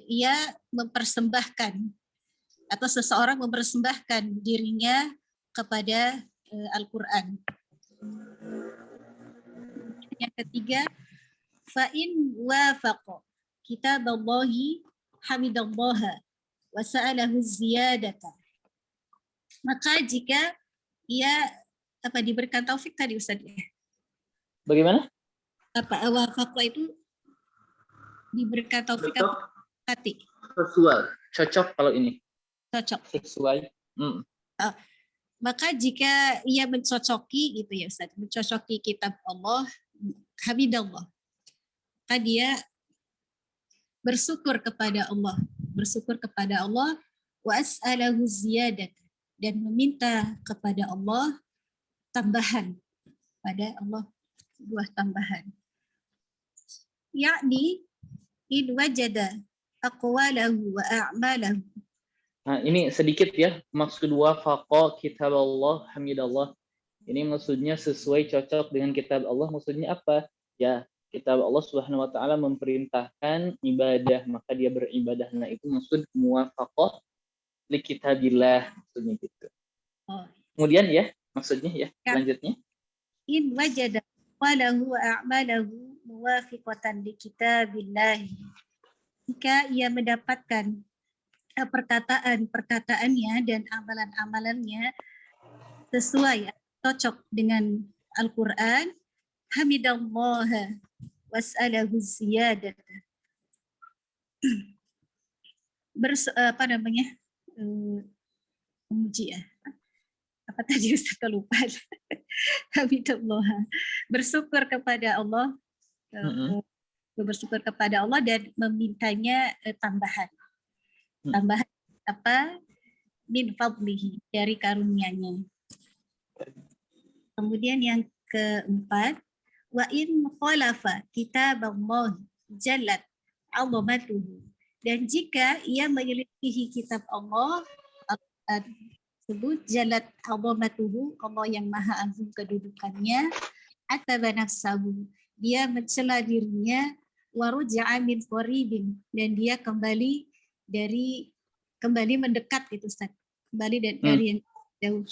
ia mempersembahkan atau seseorang mempersembahkan dirinya kepada Al-Qur'an. Yang ketiga, fa in wafaqa kitaballahi hamidallaha wa sa'alahu ziyadata. Maka jika ia diberikan taufik tadi, Ustaz ya. Bagaimana? Wafaqa itu diberikan taufik hati. Cocok kalau ini. Cocok. Sesuai. Maka jika ia mencocoki gitu ya Ustaz, mencocoki kitab Allah, hamidallah, maka dia bersyukur kepada Allah, wa as'alahu ziyadat, dan meminta kepada Allah tambahan, pada Allah buah tambahan. Yakni in wajada aqwalahu wa a'malahu. Nah, ini sedikit ya, maksud wafaqa kitab Allah hamidallah. Ini maksudnya sesuai cocok dengan kitab Allah. Maksudnya apa? Ya, kitab Allah Subhanahu wa taala memerintahkan ibadah, maka dia beribadah. Nah, itu maksud muwafaqah li kitabillah, maksudnya gitu. Oh. Kemudian ya, maksudnya ya, selanjutnya. In wajada walahu wa a'malahu muwafiqatan li kitabillah. Jika ia mendapatkan perkataannya dan amalan-amalannya sesuai, cocok dengan Al-Quran, hamidallaha was'alahu ziyadat. Memuji ya. Apa tadi Ustaz lupa. Hamidallaha. Bersyukur kepada Allah. Bersyukur kepada Allah dan memintanya tambahan. Tambahan apa? Min fadlihi, dari karunia-Nya. Kemudian yang keempat, wa in khalafa kitaballah jallat 'azamatuhu. Dan jika ia menyelisihi kitab Allah tersebut, jallat 'azamatuhu, Allah yang maha agung kedudukannya, ataba nafsahu, dia mencela dirinya, wa ruja'a min qaribin, dan dia kembali mendekat gitu Ustaz. Kembali dari yang jauh.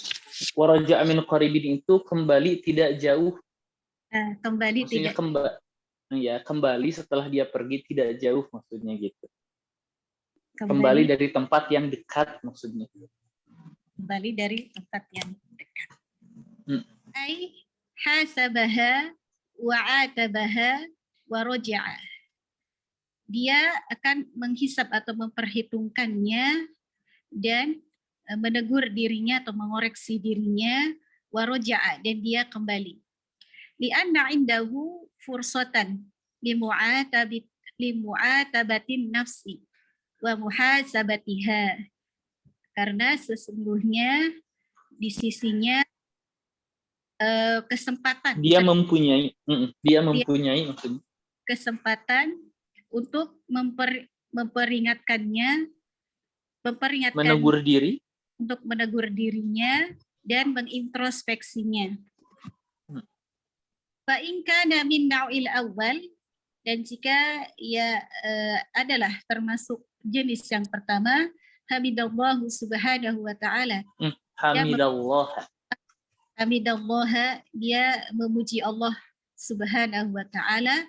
Waraja'a min qaribin itu kembali tidak jauh. Kembali maksudnya tidak. Kembali setelah dia pergi tidak jauh, maksudnya gitu. Kembali dari tempat yang dekat, maksudnya. Kembali dari tempat yang dekat. Ai hasabaha wa atabaha wa raja'a. Dia akan menghisap atau memperhitungkannya dan menegur dirinya atau mengoreksi dirinya, wa raja'a, dan dia kembali. Li'anna indahu fursatan limu'atabatin nafsi wa muhasabatiha. Karena sesungguhnya di sisinya kesempatan. Dia mempunyai maksudnya. Kesempatan untuk menegur diri, untuk menegur dirinya dan mengintrospeksinya. Fa in kana min nau'il awal, dan jika ia adalah termasuk jenis yang pertama, hamidallahu subhanahu wa ta'ala. Hamidallah, dia memuji Allah subhanahu wa ta'ala,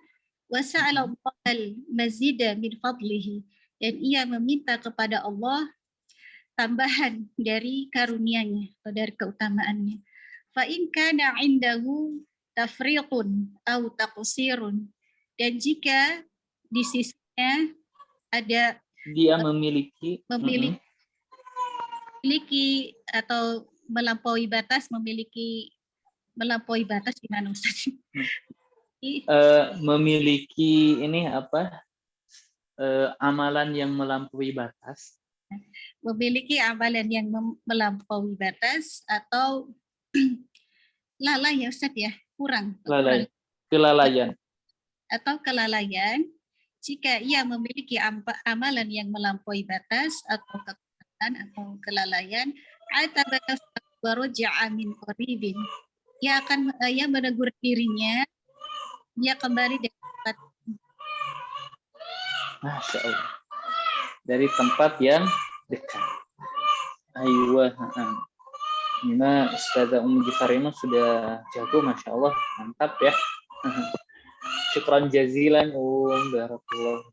wa sa'ala Allahal mazida min fadlihi, dan ia meminta kepada Allah tambahan dari karunia-Nya atau dari keutamaannya. Fa in kana 'indahu tafriqun aw taqsirun, dan jika di sisinya ada dia memiliki atau melampaui batas, gimana Ustaz? Memiliki ini apa? Amalan yang melampaui batas. Memiliki amalan yang melampaui batas atau lalai ya Ustaz ya, kelalaian. Atau kelalaian, jika ia memiliki amalan yang melampaui batas atau kekurangan atau kelalaian, atabatas waraja'a min qaribin, ia menegur dirinya, dia kembali dari tempat. Masya Allah. Dari tempat yang dekat. Aywa. Nah, Ustazah Ummu Gifarimah sudah jago, Masya Allah. Mantap ya. Syukran jazilan, barakallahu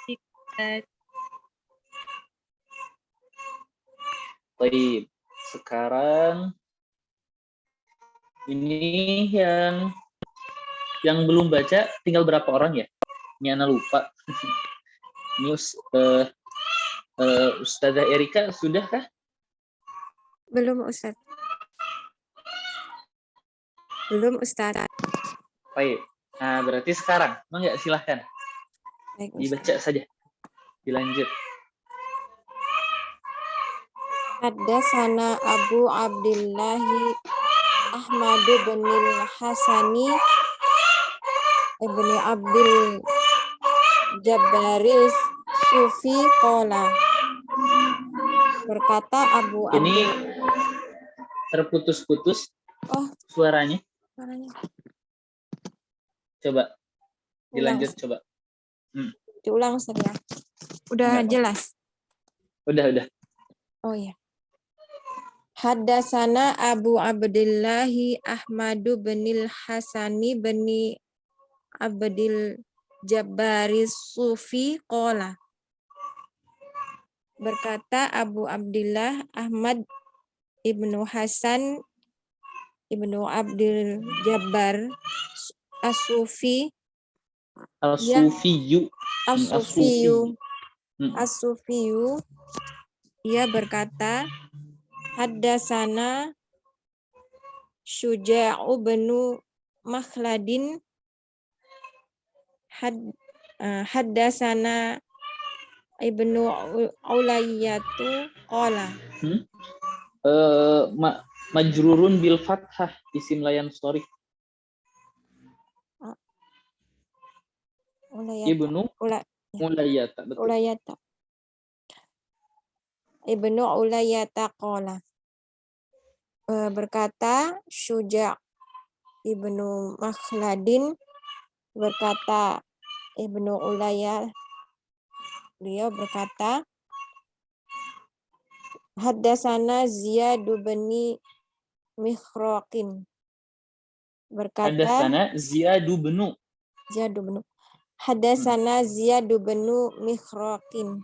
fiik. Baik, sekarang ini yang belum baca tinggal berapa orang ya? Ini Ana lupa. Ini Ustazah Erika sudah kah? Belum Ustaz. Belum Ustaz. Baik. Nah, berarti sekarang, enggak, silahkan. Baik, Ustaz. Dibaca saja. Dilanjut. Haddatsana Abu Abdillahi Ahmadu bin Hasani ibni Abdul Jabbaris Sufi Qala. Berkata Abu Ini Abdul. terputus-putus Oh, suaranya. suaranya. Coba dilanjut Ulang. coba. Diulang Ustaz ya. Udah Enggak, jelas. Udah. Oh ya. Haddatsana Abu Abdillahi Ahmadu binil Hasani bani Abdil Jabbaris Sufi Qala. Berkata Abu Abdillah Ahmad ibnu Hasan ibnu Abdil Jabbar As-Sufi As-Sufiyu. As-Sufiyu Hmm. As-Sufiyu ia berkata Haddatsana Syuja'u benu Makhladin Haddatsana Ibnu Ulayyatu qala. Majrurun bil fathah isim layan sorif. Ibnu Ulayyata. Betul. Ulayyata. Ibnu Ulayyata qala. Berkata Syuja' Ibnu Makhladin berkata Ibnu Ulayyah, beliau berkata Haddatsana Ziyad bin Mikhraqin berkata Haddatsana Ziyadu bin Haddatsana Ziyad bin Mikhraqin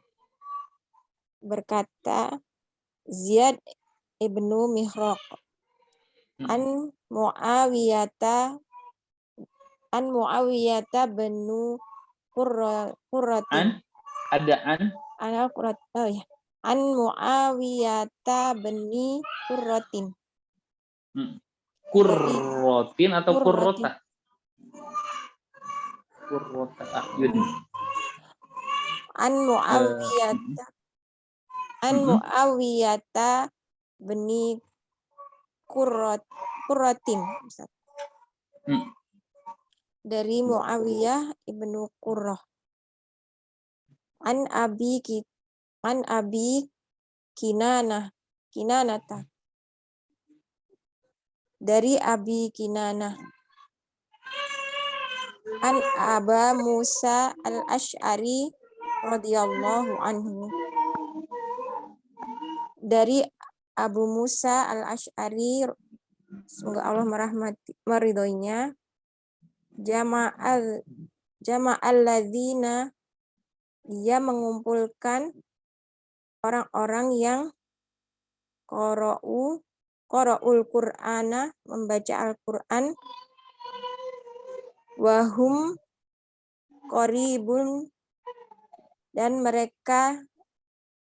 berkata Ziyad ibnu Mikhraq an Muawiyata benu Qurratin. An Muawiyata beni Qurratin. Qurratin atau Qurrota? Qurrota ayun. An Muawiyata beni Qurratin. Dari Muawiyah ibnu Qurrah. An Abi Kinanata. Dari Abi Kinanah. An Aba Musa al-Asy'ari radhiyallahu anhu. Dari Abu Musa al-Asy'ari, semoga Allah meridhoinya, jama'al ladzina, dia mengumpulkan orang-orang yang qara'ul Qur'ana, membaca Al-Qur'an, wahum qaribun, dan mereka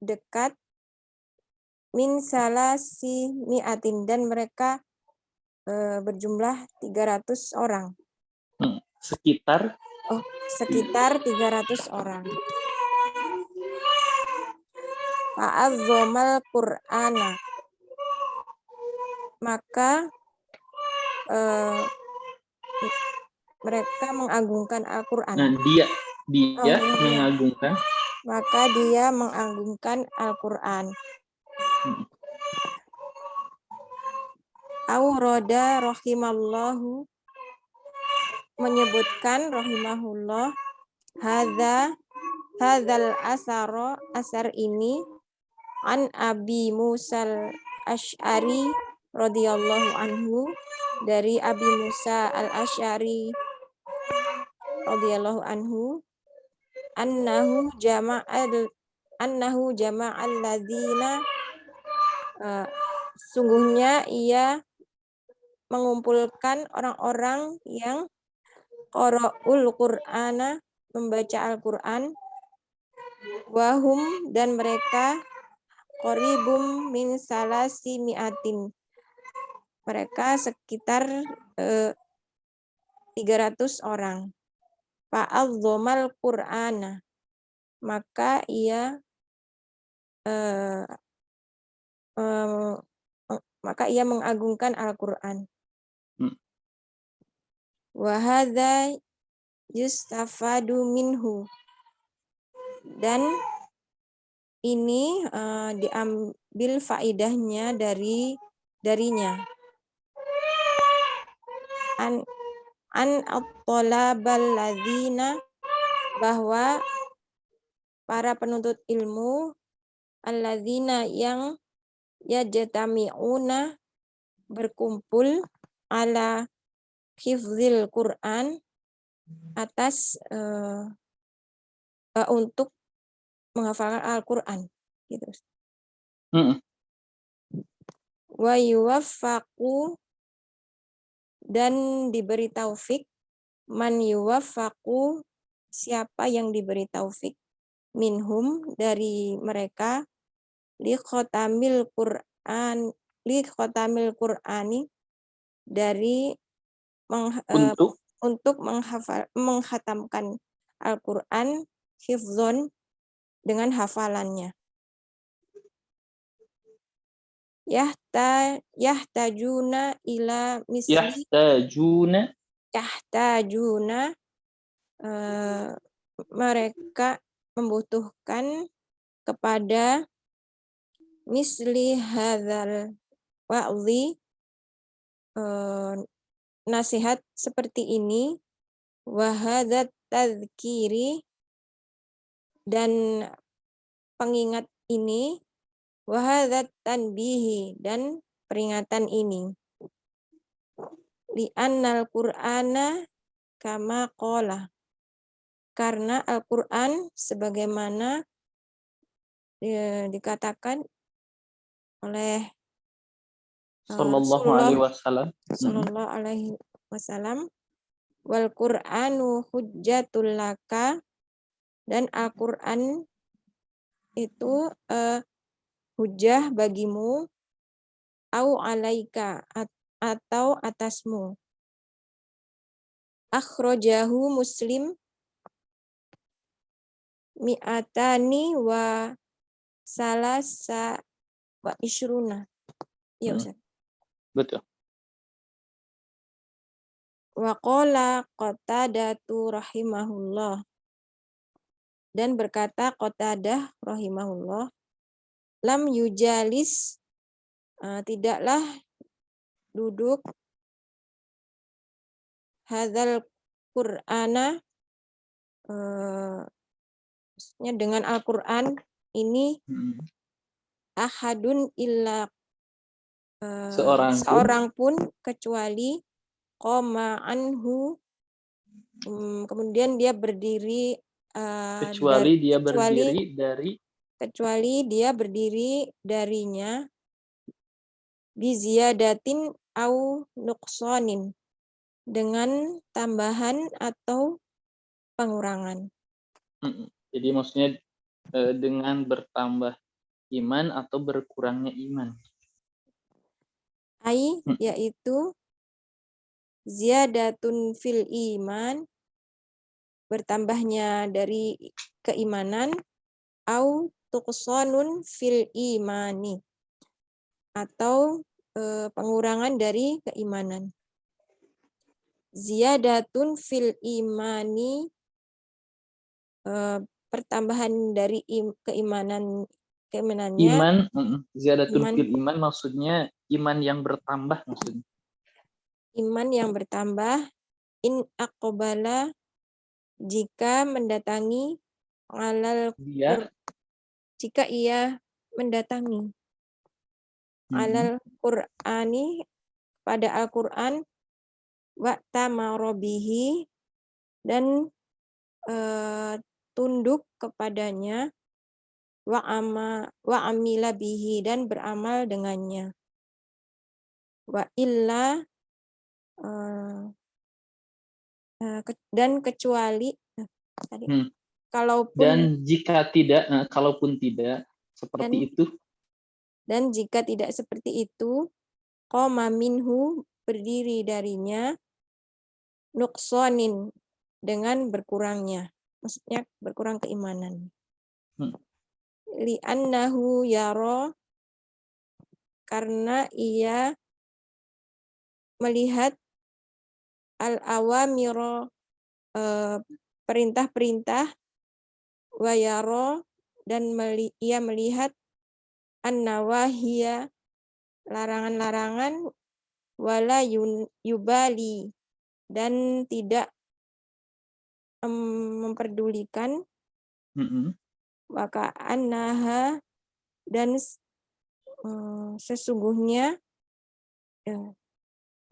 dekat, min salasi mi'atin, dan mereka berjumlah 300 orang. Sekitar 300 orang. Fa'azzamal Qur'ana, maka mereka mengagungkan Al-Qur'an. Nah, dia mengagungkan. Maka dia mengagungkan Al-Qur'an. Aurada rahimallahu, menyebutkan rahimahullah hadzal asar ini an Abi Musa al-Asy'ari radhiyallahu anhu, dari Abi Musa al-Asy'ari radhiyallahu anhu, annahu jama'al ladzina, sungguhnya ia mengumpulkan orang-orang yang qara'ul Qur'ana, membaca Al-Qur'an, wahum, dan mereka qaribum min salasi mi'atin, mereka sekitar 300 orang. fa'azzamal Qur'ana, maka ia eh, eh, mengagungkan Al-Qur'an. Wa hadza yustafadu minhu, dan ini diambil faidahnya darinya. An at-talabal ladzina, bahwa para penuntut ilmu, alladzina yang yajtami'una berkumpul, ala hifzil Qur'an, atas untuk menghafalkan Al-Qur'an gitu. Wa yuwaffaqu, dan diberi taufik, man yuwaffaqu, siapa yang diberi taufik, minhum, dari mereka, li khotamil Qur'ani, dari untuk menghatamkan Al-Qur'an, hifzon, dengan hafalannya. Yahtajuna ila misli, yahtajuna, mereka membutuhkan kepada misli hadzal wa'zi, nasihat seperti ini, wa hadzat tadzkiri, dan pengingat ini, wa hadzat tanbihi, dan peringatan ini. Li annal Qur'ana kama qala, karena Al-Qur'an sebagaimana dikatakan oleh Sallallahu alaihi wasallam, wal Qur'anu hujjatul laka, dan Al-Qur'an itu hujjah bagimu, au alaika, atau atasmu. Akhrajahu Muslim mi'atani wa salasa wa ishruna. Iya, Ustaz. Betul. Wa qala Qatadatu rahimahullah, dan berkata Qatadah rahimahullah, lam yujalis, tidaklah duduk, hadzal Qur'ana, maksudnya dengan Al-Qur'an ini, ahadun illa, seorang pun kecuali, qoma anhu, kemudian dia berdiri, kecuali dia berdiri darinya, biziyadatin au nuqsanin, dengan tambahan atau pengurangan. Jadi maksudnya dengan bertambah iman atau berkurangnya iman. Yaitu ziyadatun fil iman, bertambahnya dari keimanan, au tuqsanun fil imani, atau pengurangan dari keimanan. Ziyadatun fil imani, pertambahan dari keimanannya. Ziyadatun fil iman maksudnya iman yang bertambah maksudnya. Iman yang bertambah, in aqbala, jika mendatangi, jika ia mendatangi, alal Qur'ani, pada Al-Qur'an, wa tamarobihi, dan tunduk kepadanya, wa amila bihi, dan beramal dengannya. Wa illa, dan kecuali, kalaupun, dan jika tidak, kalaupun tidak seperti itu, dan jika tidak seperti itu, qoma minhu, berdiri darinya, nuqsanin, dengan berkurangnya. Maksudnya berkurang keimanan. Li'annahu yara, karena ia melihat al-awamiro, perintah-perintah, wa yara, dan ia melihat an-nawahiya, larangan-larangan, wala yubali, dan tidak memperdulikan, maka annaha, dan sesungguhnya,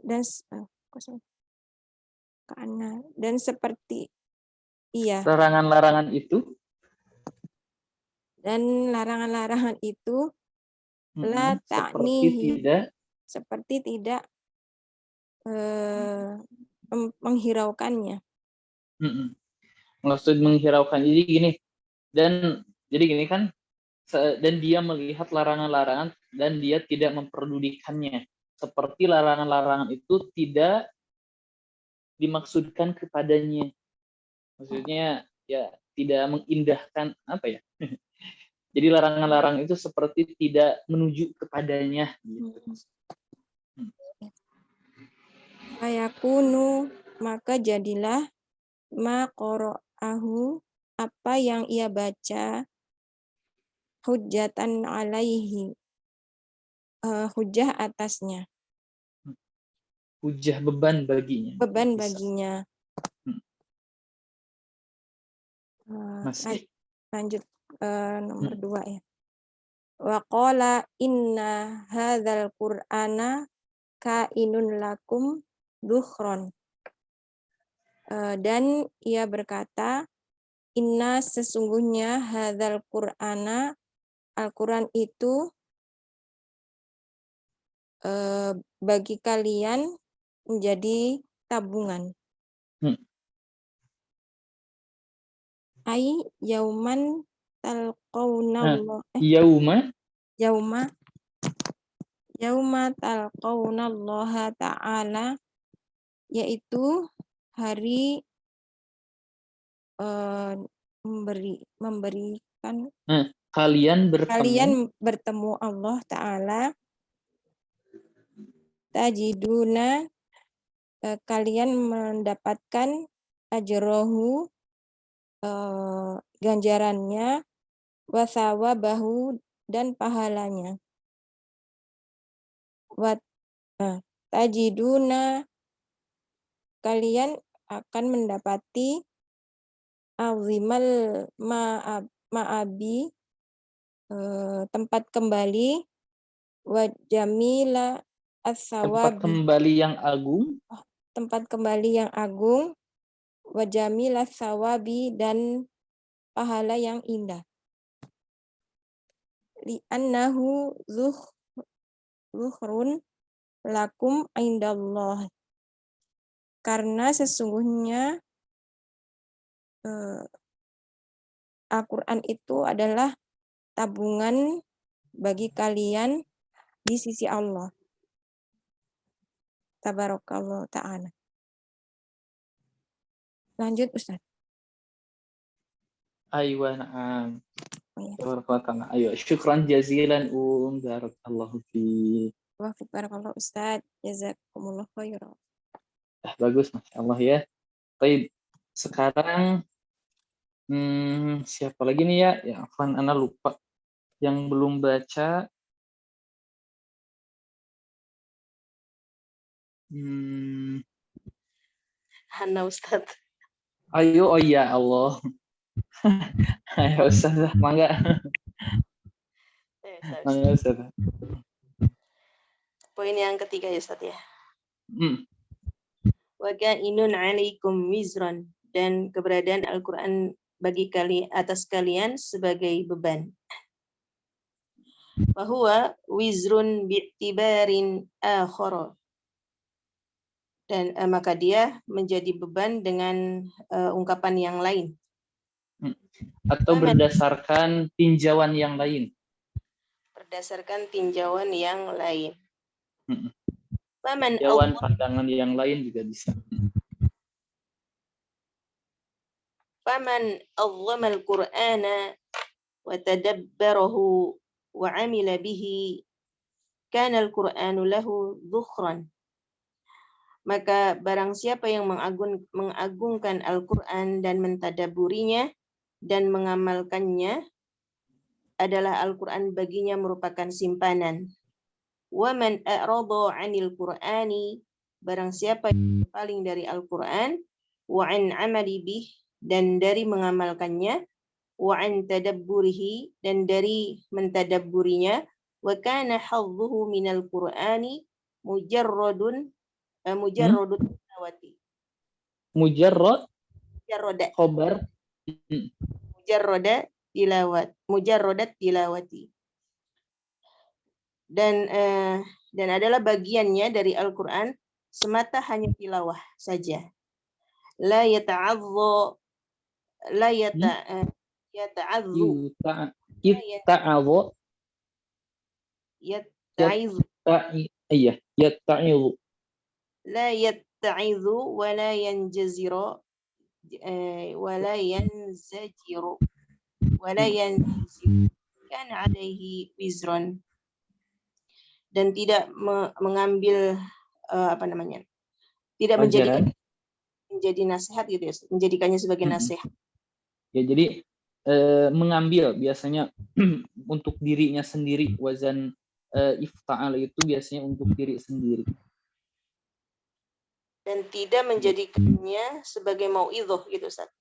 dan seperti larangan-larangan itu, dan larangan-larangan itu la seperti tidak menghiraukannya. Maksud menghiraukan jadi gini, dan jadi gini kan, dan dia melihat larangan-larangan dan dia tidak memperdulikannya, seperti larangan-larangan itu tidak dimaksudkan kepadanya. Maksudnya ya tidak mengindahkan, apa ya? Jadi larangan-larangan itu seperti tidak menuju kepadanya gitu. Fayakunu, maka jadilah ma qara'ahu, apa yang ia baca, hujjatan alaihi, hujjah atasnya, Hujjah, beban baginya. beban baginya. Masih. Lanjut nomor 2 ya. Wa qala inna hadzal qur'ana kainun lakum dukhron. Dan ia berkata, inna, sesungguhnya, hadzal qur'ana, Al-Quran itu bagi kalian menjadi tabungan. Ai yauman talqaunallah. Yauma talqaunallaha ta'ala, yaitu hari memberikan kalian bertemu Allah Ta'ala. Tajiduna, kalian mendapatkan ajrohu, ganjarannya, wasawabahu, dan pahalanya. Tajiduna, kalian akan mendapati azimal ma'abi, tempat kembali, wa jamila as-sawabi, tempat kembali yang agung, wa jamila as-sawabi, dan pahala yang indah. Li'annahu zuhrun lakum indallah, karena sesungguhnya Al-Quran itu adalah tabungan bagi kalian di sisi Allah. Tabarakallah ta'ala. Lanjut Ustaz. Aywa, na'am. Tabarakallah. Ayo, syukran jazilan barakallahu fi. Wa fi barakallahu Ustaz. Jazakumullah khairan. Bagus, Masya Allah ya. Baik, sekarang siapa lagi nih ya? Ya, Afwan, Ana lupa. Yang belum baca. Hana Ustaz. Ayo, oh ya Allah. Ayo Ustaz, mangga. Mangga Ustaz. Poin yang ketiga ya Ustaz ya. Wa ka'inun 'alaikum wizran, dan keberadaan Al-Qur'an bagi atas kalian sebagai beban. Wa huwa wizrun bi'tibarin akhara, dan maka dia menjadi beban dengan ungkapan yang lain. Atau berdasarkan tinjauan yang lain. Berdasarkan tinjauan yang lain. Tinjauan pandangan yang lain juga bisa. faman azzama al-Qur'ana wa tadabbarahu wa amila bihi kana al-Qur'anu lahu dhukhran. Maka barang siapa yang mengagungkan Al-Quran dan mentadaburinya dan mengamalkannya, adalah Al-Quran baginya merupakan simpanan. وَمَنْ أَعْرَضَ عَنِ الْقُرْآنِ, barang siapa yang berpaling dari Al-Quran, وَعَنْ عَمَلِ بِهِ, dan dari mengamalkannya, وَعَنْ تَدَبُّرِهِ, dan dari mentadabburinya, وَكَانَ حَظُّهُ مِنَ الْقُرْآنِ مُجَرَّدٌ tilawati. Mujarrad Mujarrada. khobar. Mujarradat tilawati. Dan adalah bagiannya dari Al-Quran semata hanya tilawah saja. La yata'adzu la yatta'izu wa la yanjaziru wa la yanzajiru wa la yanziru kan alaihi wizron, dan tidak mengambil tidak menjadi nasihat gitu ya, menjadikannya sebagai nasihat. Ya, jadi mengambil biasanya untuk dirinya sendiri, wazan ifta'al itu biasanya untuk diri sendiri. Dan tidak menjadikannya sebagai mau'idhah gitu, Ustaz.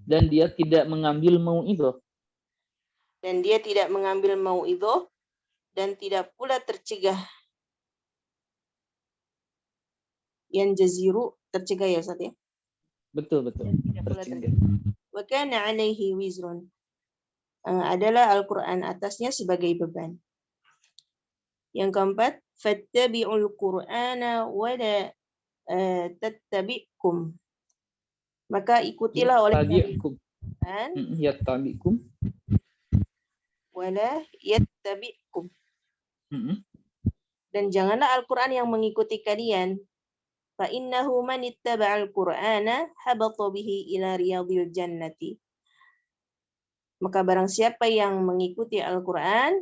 Dan dia tidak mengambil mau'idhah. Dan dia tidak mengambil mau'idhah dan tidak pula tercegah. Yang jaziru tercegah ya, Ustaz ya? Betul. Tercegah. Wa kana 'alaihi wizrun. Adalah Al-Qur'an atasnya sebagai beban. Yang keempat, fattabi'ul Qur'ana wa la tattabi'kum. Maka ikutilah oleh kalian. Yattabi'kum. Wa la yattabi'kum. Dan janganlah Al-Qur'an yang mengikuti kalian. Fa innahu man ittaba'al Qur'ana habata bihi ila riyadil jannati. Maka barang siapa yang mengikuti Al-Qur'an,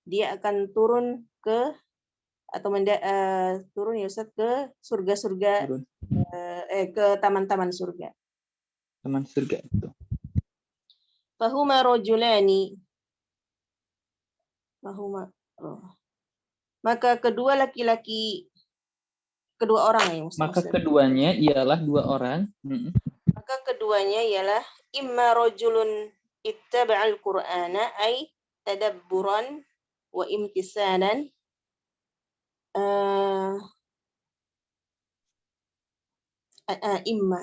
dia akan turun ke turun ya Ustaz ke surga-surga, ke taman-taman surga. Taman surga itu. Fahuma rajulani. Maka kedua orang ya Ustaz. Maka keduanya ialah dua orang. Maka keduanya ialah imma rajulun ittaba'al Qur'ana ay tadabburan wa imtisalan, imma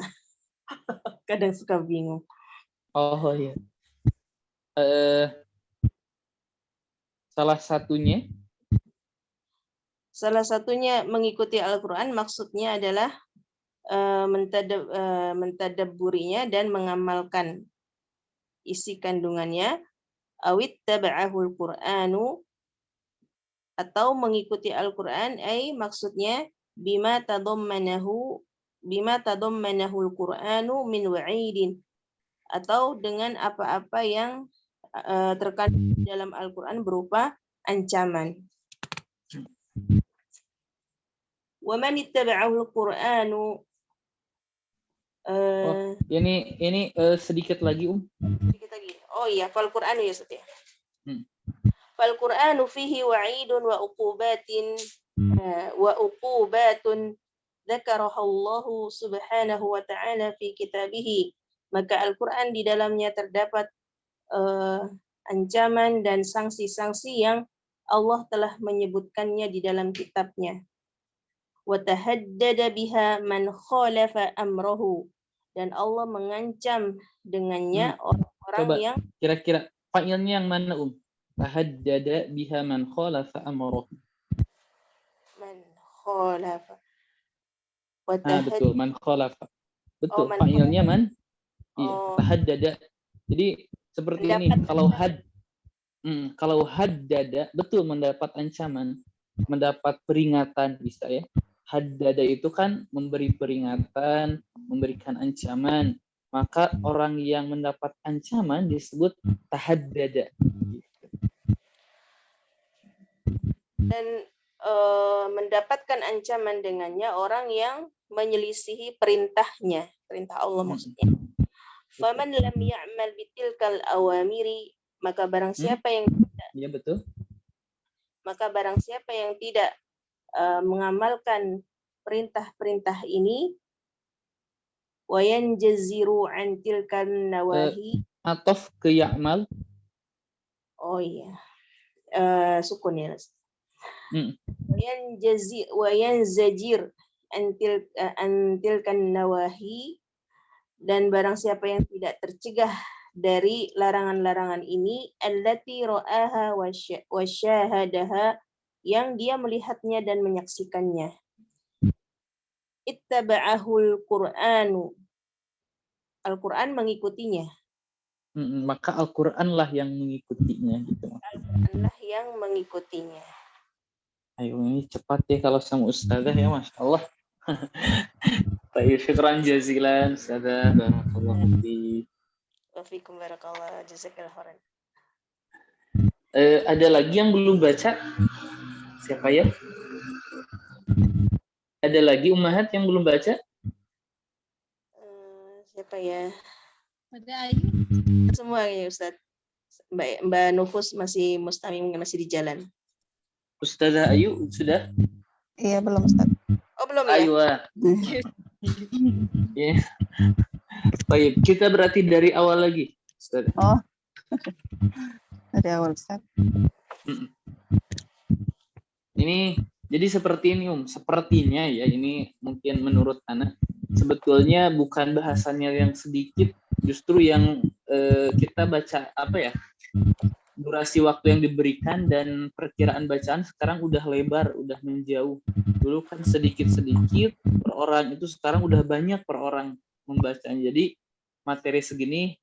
kadang suka bingung. Oh iya. Salah satunya mengikuti Al-Quran, maksudnya adalah mentadabburinya dan mengamalkan isi kandungannya. Awit taba'ahul Qur'anu, atau mengikuti Al-Quran, maksudnya bima tadammanahu Al-Qur'anu min wa'idin, atau dengan apa-apa yang terkandung dalam Al-Quran berupa ancaman. Wa man ittaba'ahu Al-Qur'anu, ini sedikit lagi sedikit lagi. Oh iya, fal Qur'anu ya Ustaz ya. Fal Qur'anu fihi wa'idun wa uqubatun dzakaraha Allah subhanahu wa ta'ala fi kitabih. Maka Al-Qur'an di dalamnya terdapat ancaman dan sanksi-sanksi yang Allah telah menyebutkannya di dalam kitabnya. Wa tahaddada biha man khalafa amrahu, dan Allah mengancam dengannya orang-orang yang kira-kira fa'ilnya yang mana tahaddada biha man khalafa amrahu. Man khalafa. Betul, man khalafa. Betul, fa'ilnya man. Iya, tahaddada. Jadi seperti ini, kalau haddada betul mendapat ancaman, mendapat peringatan bisa ya. haddada itu kan memberi peringatan, memberikan ancaman. Maka orang yang mendapat ancaman disebut tahaddada. Dan mendapatkan ancaman dengannya orang yang menyelisihi perintahnya, perintah Allah maksudnya. Faman lam ya'mal bitilkal awamiri, maka barang siapa yang ya betul. Maka barang siapa yang tidak mengamalkan perintah-perintah ini, wa yanjaziru an tilkan nawahi. Atof ke ya'mal. Oh iya. Sukun ya. Wa yanzajir an tilkan nawahi, dan barang siapa yang tidak tercegah dari larangan-larangan ini, allati ra'aha wa syahadaha, yang dia melihatnya dan menyaksikannya. Ittaba'ahul Qur'anu, Al-Quran mengikutinya. Maka Al-Quran lah yang mengikutinya gitu. Al-Quran lah yang mengikutinya. Ayo ini cepat ya kalau sama Ustazah ya, Masya Allah. Baik, syukran jazilan Ustazah, barakallahu fiik. Wafikum barakallah, jazakallahu khairan. Ada lagi yang belum baca? Siapa ya? Ada lagi ummahat yang belum baca? Siapa ya? Ada Ayu. Semua ya Ustaz. Mbak Nufus masih mustamim, masih di jalan. Ustazah Ayu sudah? Iya, belum Ustaz. Oh, belum ya? Ayu. Ya. Baik, kita berarti dari awal lagi. Ustaz. Oh. Dari awal Ustaz. Ini jadi seperti ini sepertinya ya, ini mungkin menurut anak sebetulnya bukan bahasannya yang sedikit, justru yang kita baca apa ya, durasi waktu yang diberikan dan perkiraan bacaan sekarang udah lebar, udah menjauh. Dulu kan sedikit-sedikit per orang, itu sekarang udah banyak per orang membacanya. Jadi materi segini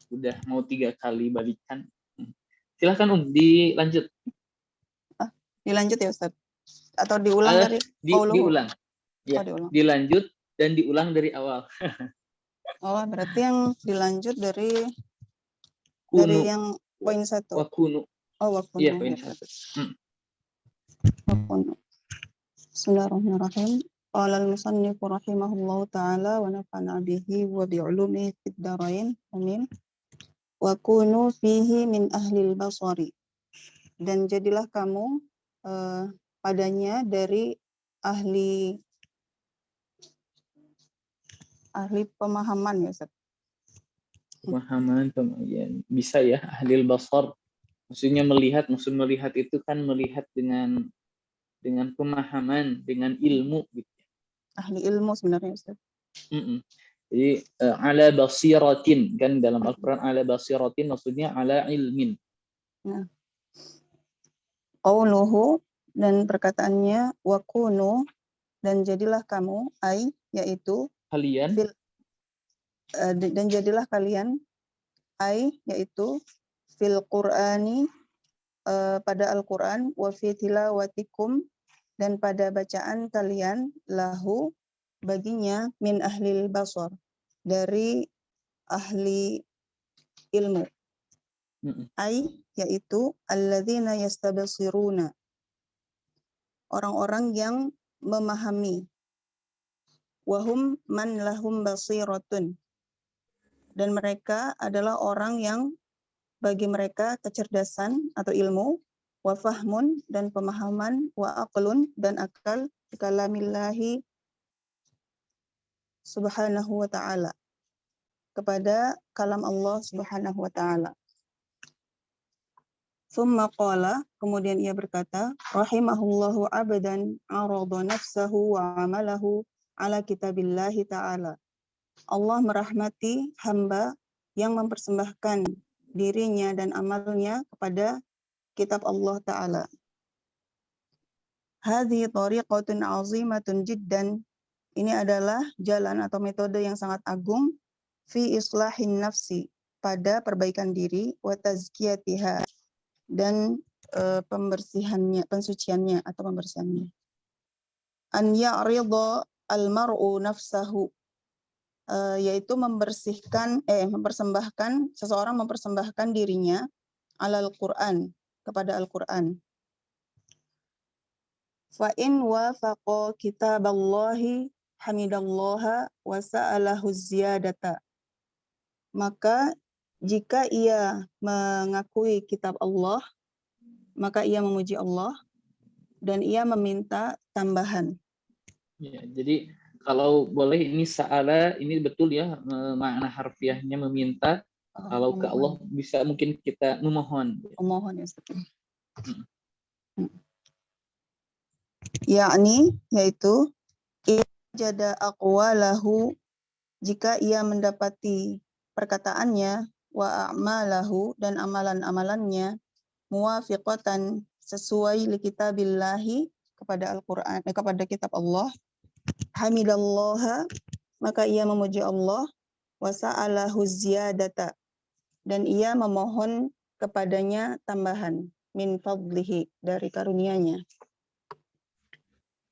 udah mau 3 kali balikan. Silahkan dilanjut. Dilanjut ya Ustaz? Atau diulang dari diulang. Ya, diulang. Dilanjut dan diulang dari awal. Oh, berarti yang dilanjut dari yang poin 1. Wakunu. Oh, wakunu. Iya, poin 1. Wakunu. Bismillahirrahmanirrahim. Qala al-musannifu rahimahullahu ta'ala wa nafa'na bihi wa bi'ulumihi fid dharain. Amin. Wa kunu fihi min ahlil basari. Dan jadilah kamu padanya dari ahli pemahaman ya Ustaz. Pemahaman ya, bisa ya, ahlil basar. Maksudnya melihat itu kan melihat dengan pemahaman, dengan ilmu gitu. Ahli ilmu sebenarnya Ustaz. Jadi ala basiratin, kan dalam Al-Qur'an ala basiratin maksudnya ala ilmin. Nah. Qauluhu, dan perkataannya wa kunu, dan jadilah kamu, yaitu kalian, dan jadilah kalian, yaitu fil Qur'ani, pada Al-Qur'an, wa fi tilawatikum, dan pada bacaan kalian, lahu, baginya, min ahlil basar, dari ahli ilmu. Yaitu alladzina yastabsiruna, orang-orang yang memahami, wahum man lahum basiratun, dan mereka adalah orang yang bagi mereka kecerdasan atau ilmu, wa fahmun, dan pemahaman, wa aqlun, dan akal, kalamillahi subhanahu wa ta'ala, kepada kalam Allah subhanahu wa ta'ala. Tsumma qala, kemudian ia berkata, rahimahullahu abdan arada nafsahu wa amalahu ala kitabillahi ta'ala. Allah merahmati hamba yang mempersembahkan dirinya dan amalnya kepada kitab Allah Ta'ala. Hadhi tariqatun azimatun jiddan, ini adalah jalan atau metode yang sangat agung, fi islahin nafsi, pada perbaikan diri, wa tazkiyatiha, dan pensuciannya atau pembersihannya. an ya'rida al-mar'u nafsahu, yaitu mempersembahkan, seseorang mempersembahkan dirinya alal Quran, kepada Al-Quran. Fa in wafaqa kitaballahi hamidallaha wa sa'alahu ziyadata. Maka jika ia mengakui kitab Allah, maka ia memuji Allah dan ia meminta tambahan. Ya, jadi kalau boleh ini sa'ala, ini betul ya makna harfiahnya meminta. Kalau ke Allah bisa mungkin kita memohon. Memohon ya Ustaz. Yakni yaitu jada aqwalahu, jika ia mendapati perkataannya, wa a'malahu, dan amalan-amalannya, muwafiqatan, sesuai li kitabillahi, kepada Al-Qur'an, kepada kitab Allah, hamidallaha, maka ia memuji Allah, wa sa'alahu ziyadata, dan ia memohon kepadanya tambahan, min fadlihi, dari karunia-Nya.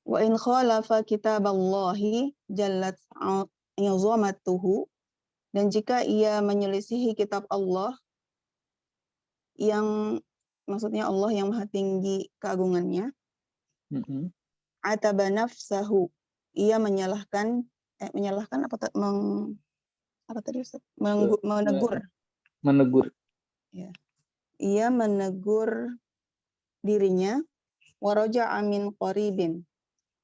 Wa in khalafa kitaballahi jallat 'azamatuhu, dan jika ia menyelisihi kitab Allah, yang maksudnya Allah yang maha tinggi keagungannya, ataba nafsahu, ia menyalahkan menegur. Ya. Ia menegur dirinya, waraja'a min qaribin,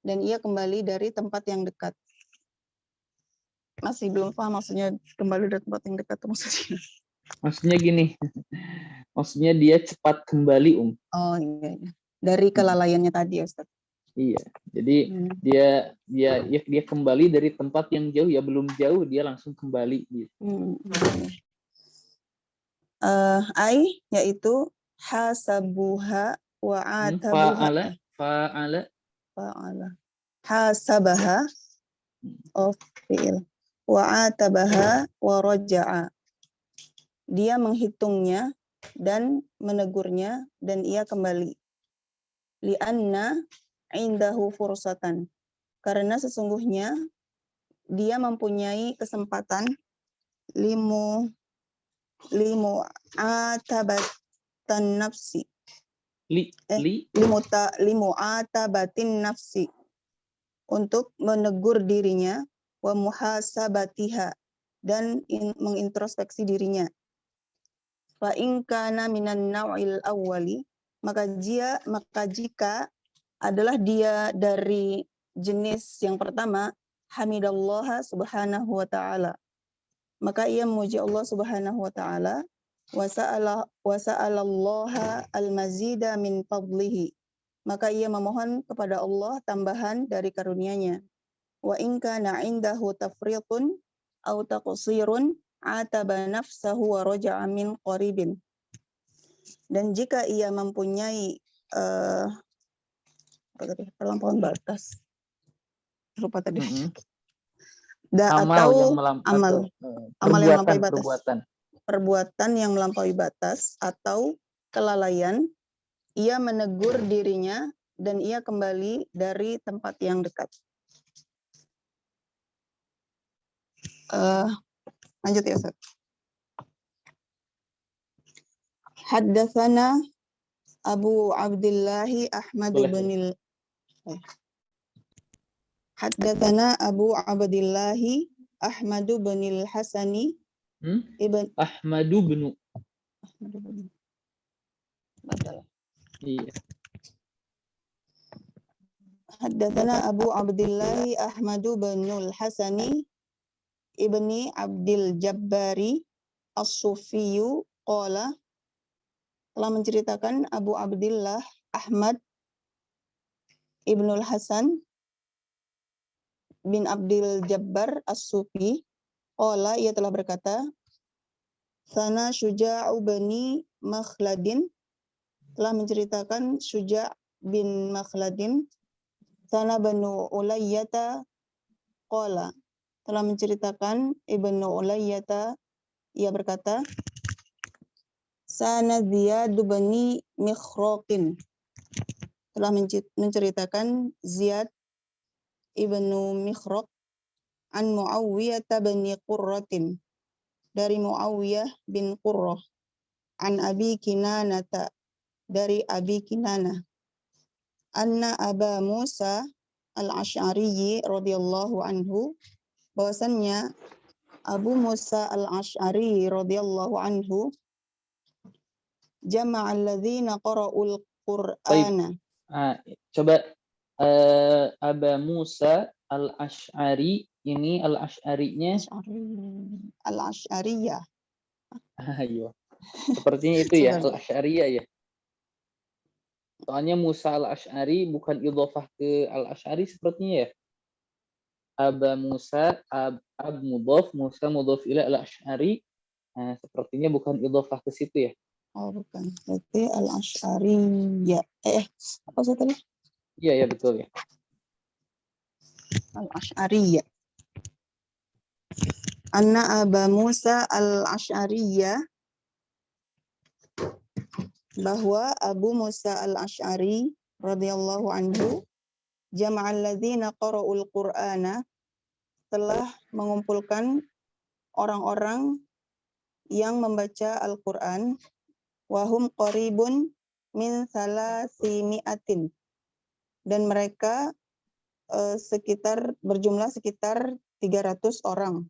dan ia kembali dari tempat yang dekat. Masih belum paham maksudnya kembali dari tempat yang dekat itu maksudnya. Maksudnya gini, maksudnya dia cepat kembali, Oh iya. Dari kelalaiannya tadi ya Ustaz. Iya, jadi dia kembali dari tempat yang jauh, ya belum jauh dia langsung kembali gitu. Yaitu hasabuha wa atabuha. Fa'ala. Hasabaha fi'il wa atabaha wa raja'a. Dia menghitungnya dan menegurnya dan ia kembali. Li'anna indahu fursatan, karena sesungguhnya dia mempunyai kesempatan limu atabatan nafsi, limu atabatin nafsi, untuk menegur dirinya, wa muhasabatiha, dan mengintrospeksi dirinya. Fa in kana minan naw'il awwali, maka jika adalah dia dari jenis yang pertama, hamidallaha subhanahu wa ta'ala, maka ia memuji Allah subhanahu wa ta'ala, wa sa'alallaha al-mazida min fadlihi, maka ia memohon kepada Allah tambahan dari karunia-Nya. Wa in kana indahu tafriqun aw taqsirun ataba nafsahu wa raja'a min qaribin. Dan jika ia mempunyai terlampauan batas, lupa tadi. Perbuatan yang melampaui batas atau kelalaian, ia menegur dirinya dan ia kembali dari tempat yang dekat. Lanjut ya Ustaz. Haddatsana Abu Abdillahi Ahmad bin Haddatsana Abu Abdillahi Ahmad bin al-Hasani ibn Ahmad bin Haddatsana Abu Abdillahi Ahmad bin al-Hasani ibni Abdil Jabbari As-Sufiyu qala, telah menceritakan Abu Abdillah Ahmad Ibnul Hasan bin Abdil Jabbar As-Sufi qala, ia telah berkata, Sana Syuja'u bani Makhladin, telah menceritakan Syuja' bin Makhladin, Sana Banu Ulayyata qala, telah menceritakan Ibnu Ulayyata, ia berkata, Sana Ziyad bani Mikhraqin, telah menceritakan Ziyad ibnu Mikhraq an Muawiyah bin Qurratin, dari Muawiyah bin Qurrah, an Abi Kinanata, dari Abi Kinanah, anna Aba Musa al-Asy'ari radhiyallahu anhu, bahwasannya Abu Musa al-Asy'ari radhiyallahu anhu jama'al ladzina qara'ul Qur'ana. Coba Aba Musa al-Asy'ari, ini al-Asy'arinya Al-Asy'ariyah. ayo. Sepertinya itu ya, al-Asy'ariyah ya. Soalnya Musa al-Asy'ari bukan idhofah ke al-Asy'ari sepertinya ya. Aba Musa, ab mudhaf, Musa mudhaf ila al-Asy'ari. Nah, sepertinya bukan idhofah ke situ ya. Oh, bukan. Berarti al-Asy'ariyah. Apa sih tadi? Iya, betul ya. Al-Asy'ariyah. Anna Aba Musa al-Asy'ariyah, bahwa Abu Musa al-Asy'ari radhiyallahu anhu jama'al ladzina qara'ul Qur'ana, telah mengumpulkan orang-orang yang membaca Al-Qur'an, wahum qaribun min salasimi'atin, dan mereka berjumlah sekitar 300 orang.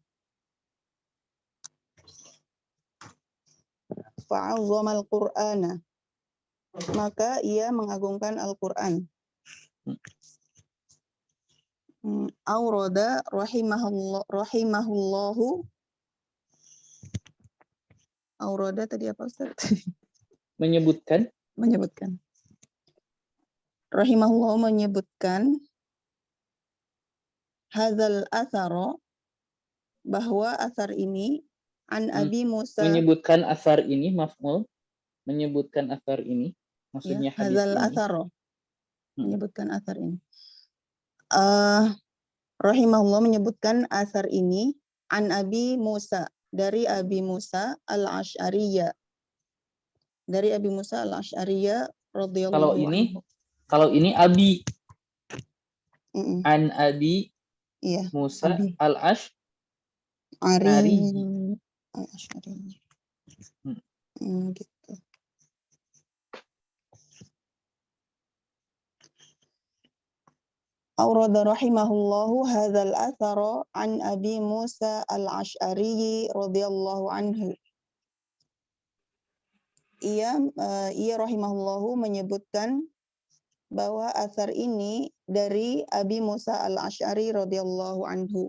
Fa'azzamal Qur'ana, maka ia mengagungkan Al-Qur'an. Aurada rahimahullahu. Aurada tadi apa Ustaz? Menyebutkan. Rahimahullahu menyebutkan hadzal athara, bahwa asar ini, an Abi Musa. Menyebutkan asar ini, maf'ul. Menyebutkan asar ini, maksudnya Ya, hadis hadzal ini. athara. Menyebutkan asar ini. Rahimahullah menyebutkan asar ini an Abi Musa, dari Abi Musa al-Asy'ariyah. Dari Abi Musa al-Asy'ariyah radhiyallahu anhu. Kalau ini Abi. An Abi Musa al-Asy'ari. Gitu. Aurada rahimahullahu hadzal athara an Abi Musa al-Asy'ari radhiyallahu anhu. Ia rahimahullahu menyebutkan bahwa asar ini dari Abi Musa al-Asy'ari radhiyallahu anhu.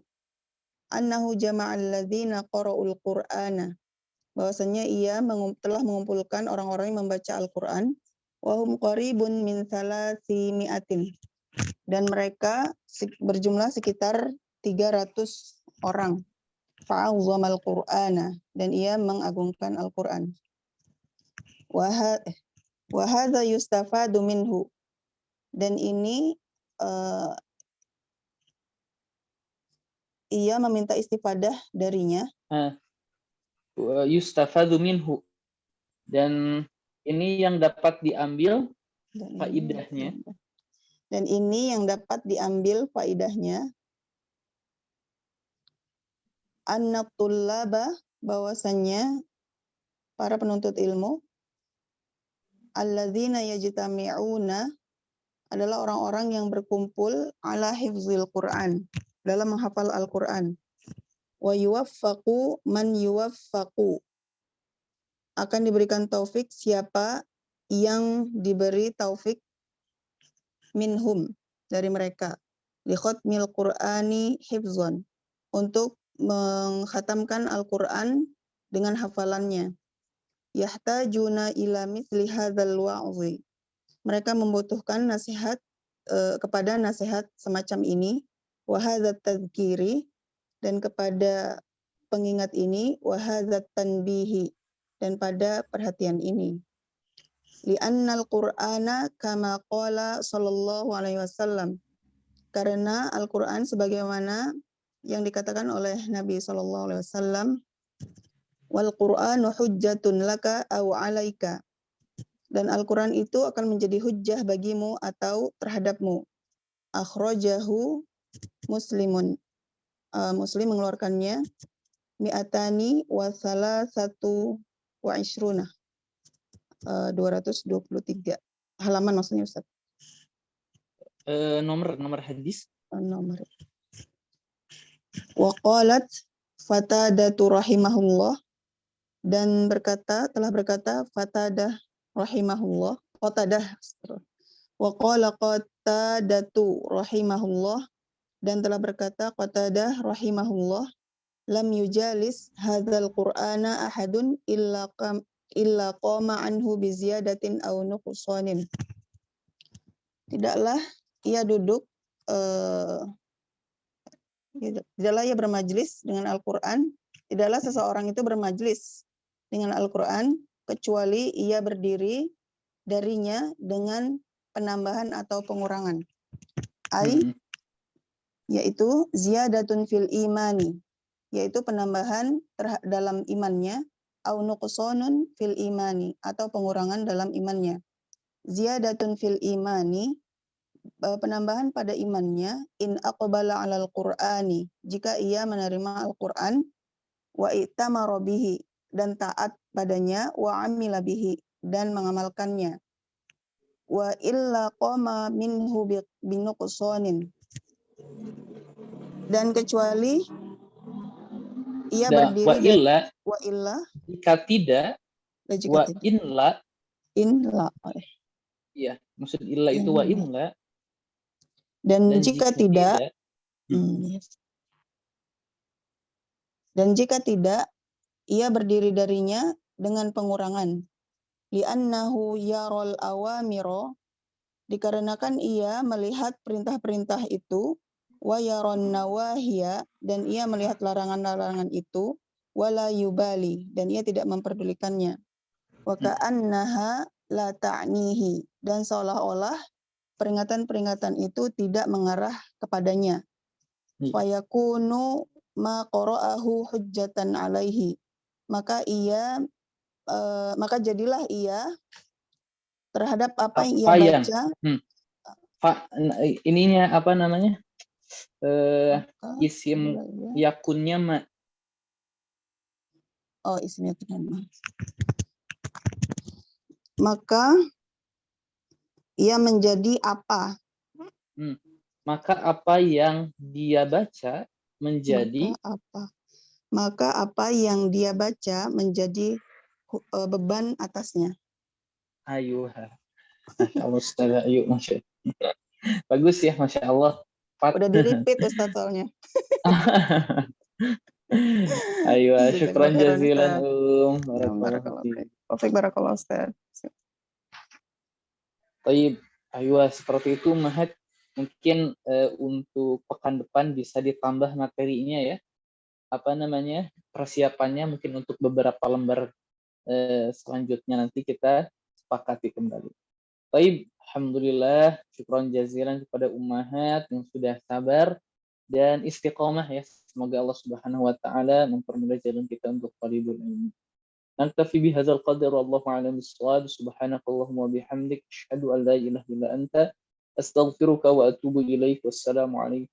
Annahu jama'al ladzina qara'ul Qur'ana, bahwasanya ia telah mengumpulkan orang-orang yang membaca Al-Qur'an, wa hum qaribun min salasimi'atin, dan mereka berjumlah sekitar 300 orang. Fa'azzamal Qur'ana, dan ia mengagungkan Al-Qur'an. Wa hadza yustafadu minhu, dan ini ia meminta istifadah darinya. Yustafadu minhu, dan ini yang dapat diambil faidahnya. Dan ini yang dapat diambil faidahnya. Anna tullaba, bahwasannya para penuntut ilmu, alladzina yajtami'una, adalah orang-orang yang berkumpul ala hifzil Qur'an, dalam menghafal Al-Qur'an. Wa yuwaffaqu man yuwaffaqu, akan diberikan taufik siapa yang diberi taufik, minhum, dari mereka, li khatmil Qur'ani hifzan, untuk menghatamkan Al-Qur'an dengan hafalannya. Yahtajuna ila mithli hadzal wa'zi, mereka membutuhkan nasihat kepada nasihat semacam ini, wa hadzat tadzkiri, dan kepada pengingat ini, wa hadzat tanbihi, dan pada perhatian ini. Li'annal Qur'ana kama qala sallallahu alaihi wasallam, karena Al-Qur'an sebagaimana yang dikatakan oleh Nabi sallallahu alaihi wasallam, wal Qur'anu hujjatun laka aw 'alaika, dan Al-Qur'an itu akan menjadi hujjah bagimu atau terhadapmu. Akhrajahu Muslimun. Muslim mengeluarkannya mi'atani wa salasatu wa ishruna. 223 halaman maksudnya Ustaz. Nomor hadis. Nomor. Wa qalat Fatadatu rahimahullah, dan telah berkata Fatadah rahimahullah, Qatadah. Wa qala Qatadatu rahimahullah, dan telah berkata Qatadah rahimahullah, lam yujalis hadzal qur'ana ahadun illa qama anhu bi ziyadatin aw nuqsanin. Tidaklah ia duduk tidaklah ia bermajlis dengan Al-Qur'an, tidaklah seseorang itu bermajlis dengan Al-Qur'an kecuali ia berdiri darinya dengan penambahan atau pengurangan. Yaitu ziyadatun fil imani, yaitu penambahan dalam imannya, au nuqsanun fil imani, atau pengurangan dalam imannya. Ziyadatun fil imani, penambahan pada imannya, in aqbala 'alal qur'ani, jika ia menerima Al-Qur'an, wa itamara bihi, dan taat padanya, wa amila bihi, dan mengamalkannya. Wa illa qama minhu binuqsanin, dan kecuali ia berdiri wa illa jika tidak, wa inla, iya, maksud illa itu wa inla, dan jika tidak, dan jika tidak ia berdiri darinya dengan pengurangan. Li'annahu yarol awamiro, dikarenakan ia melihat perintah-perintah itu, wa yaron nawahiya, dan ia melihat larangan-larangan itu, wala yubali, dan ia tidak memperdulikannya. Wa ka'annaha la ta'nihi, dan seolah-olah peringatan-peringatan itu tidak mengarah kepadanya. Fayakunu ma qara'ahu hujjatan alaihi, maka jadilah ia terhadap apa yang ia baca. Ininya apa namanya? Isim yakunnya ma. Oh, isim yakunnya ma. Maka ia menjadi apa? Maka apa yang dia baca menjadi Maka apa yang dia baca menjadi beban atasnya. Ayuha. Masya Allah Ustaz. Ayu, Masya Allah. Bagus ya, Masya Allah. Udah di-repeat Ustaz soalnya. Ayo, syukran jazilan. Barakallahu Ustaz. Baik, ayo seperti itu Mahat. Mungkin untuk pekan depan bisa ditambah materinya ya. Apa namanya? Persiapannya mungkin untuk beberapa lembar selanjutnya nanti kita sepakati kembali. Baik, alhamdulillah, syukran jazilan kepada ummahat yang sudah sabar dan istiqomah ya. Semoga Allah Subhanahu wa taala mempermudah jalan kita untuk talibul ilmi. Naktafi bihadzal qadar, wallahu a'lam bissawab. Subhanakallahumma wa bihamdik, asyhadu an la ilaha illa anta, astaghfiruka wa atubu ilaik. Wassalamu alaikum.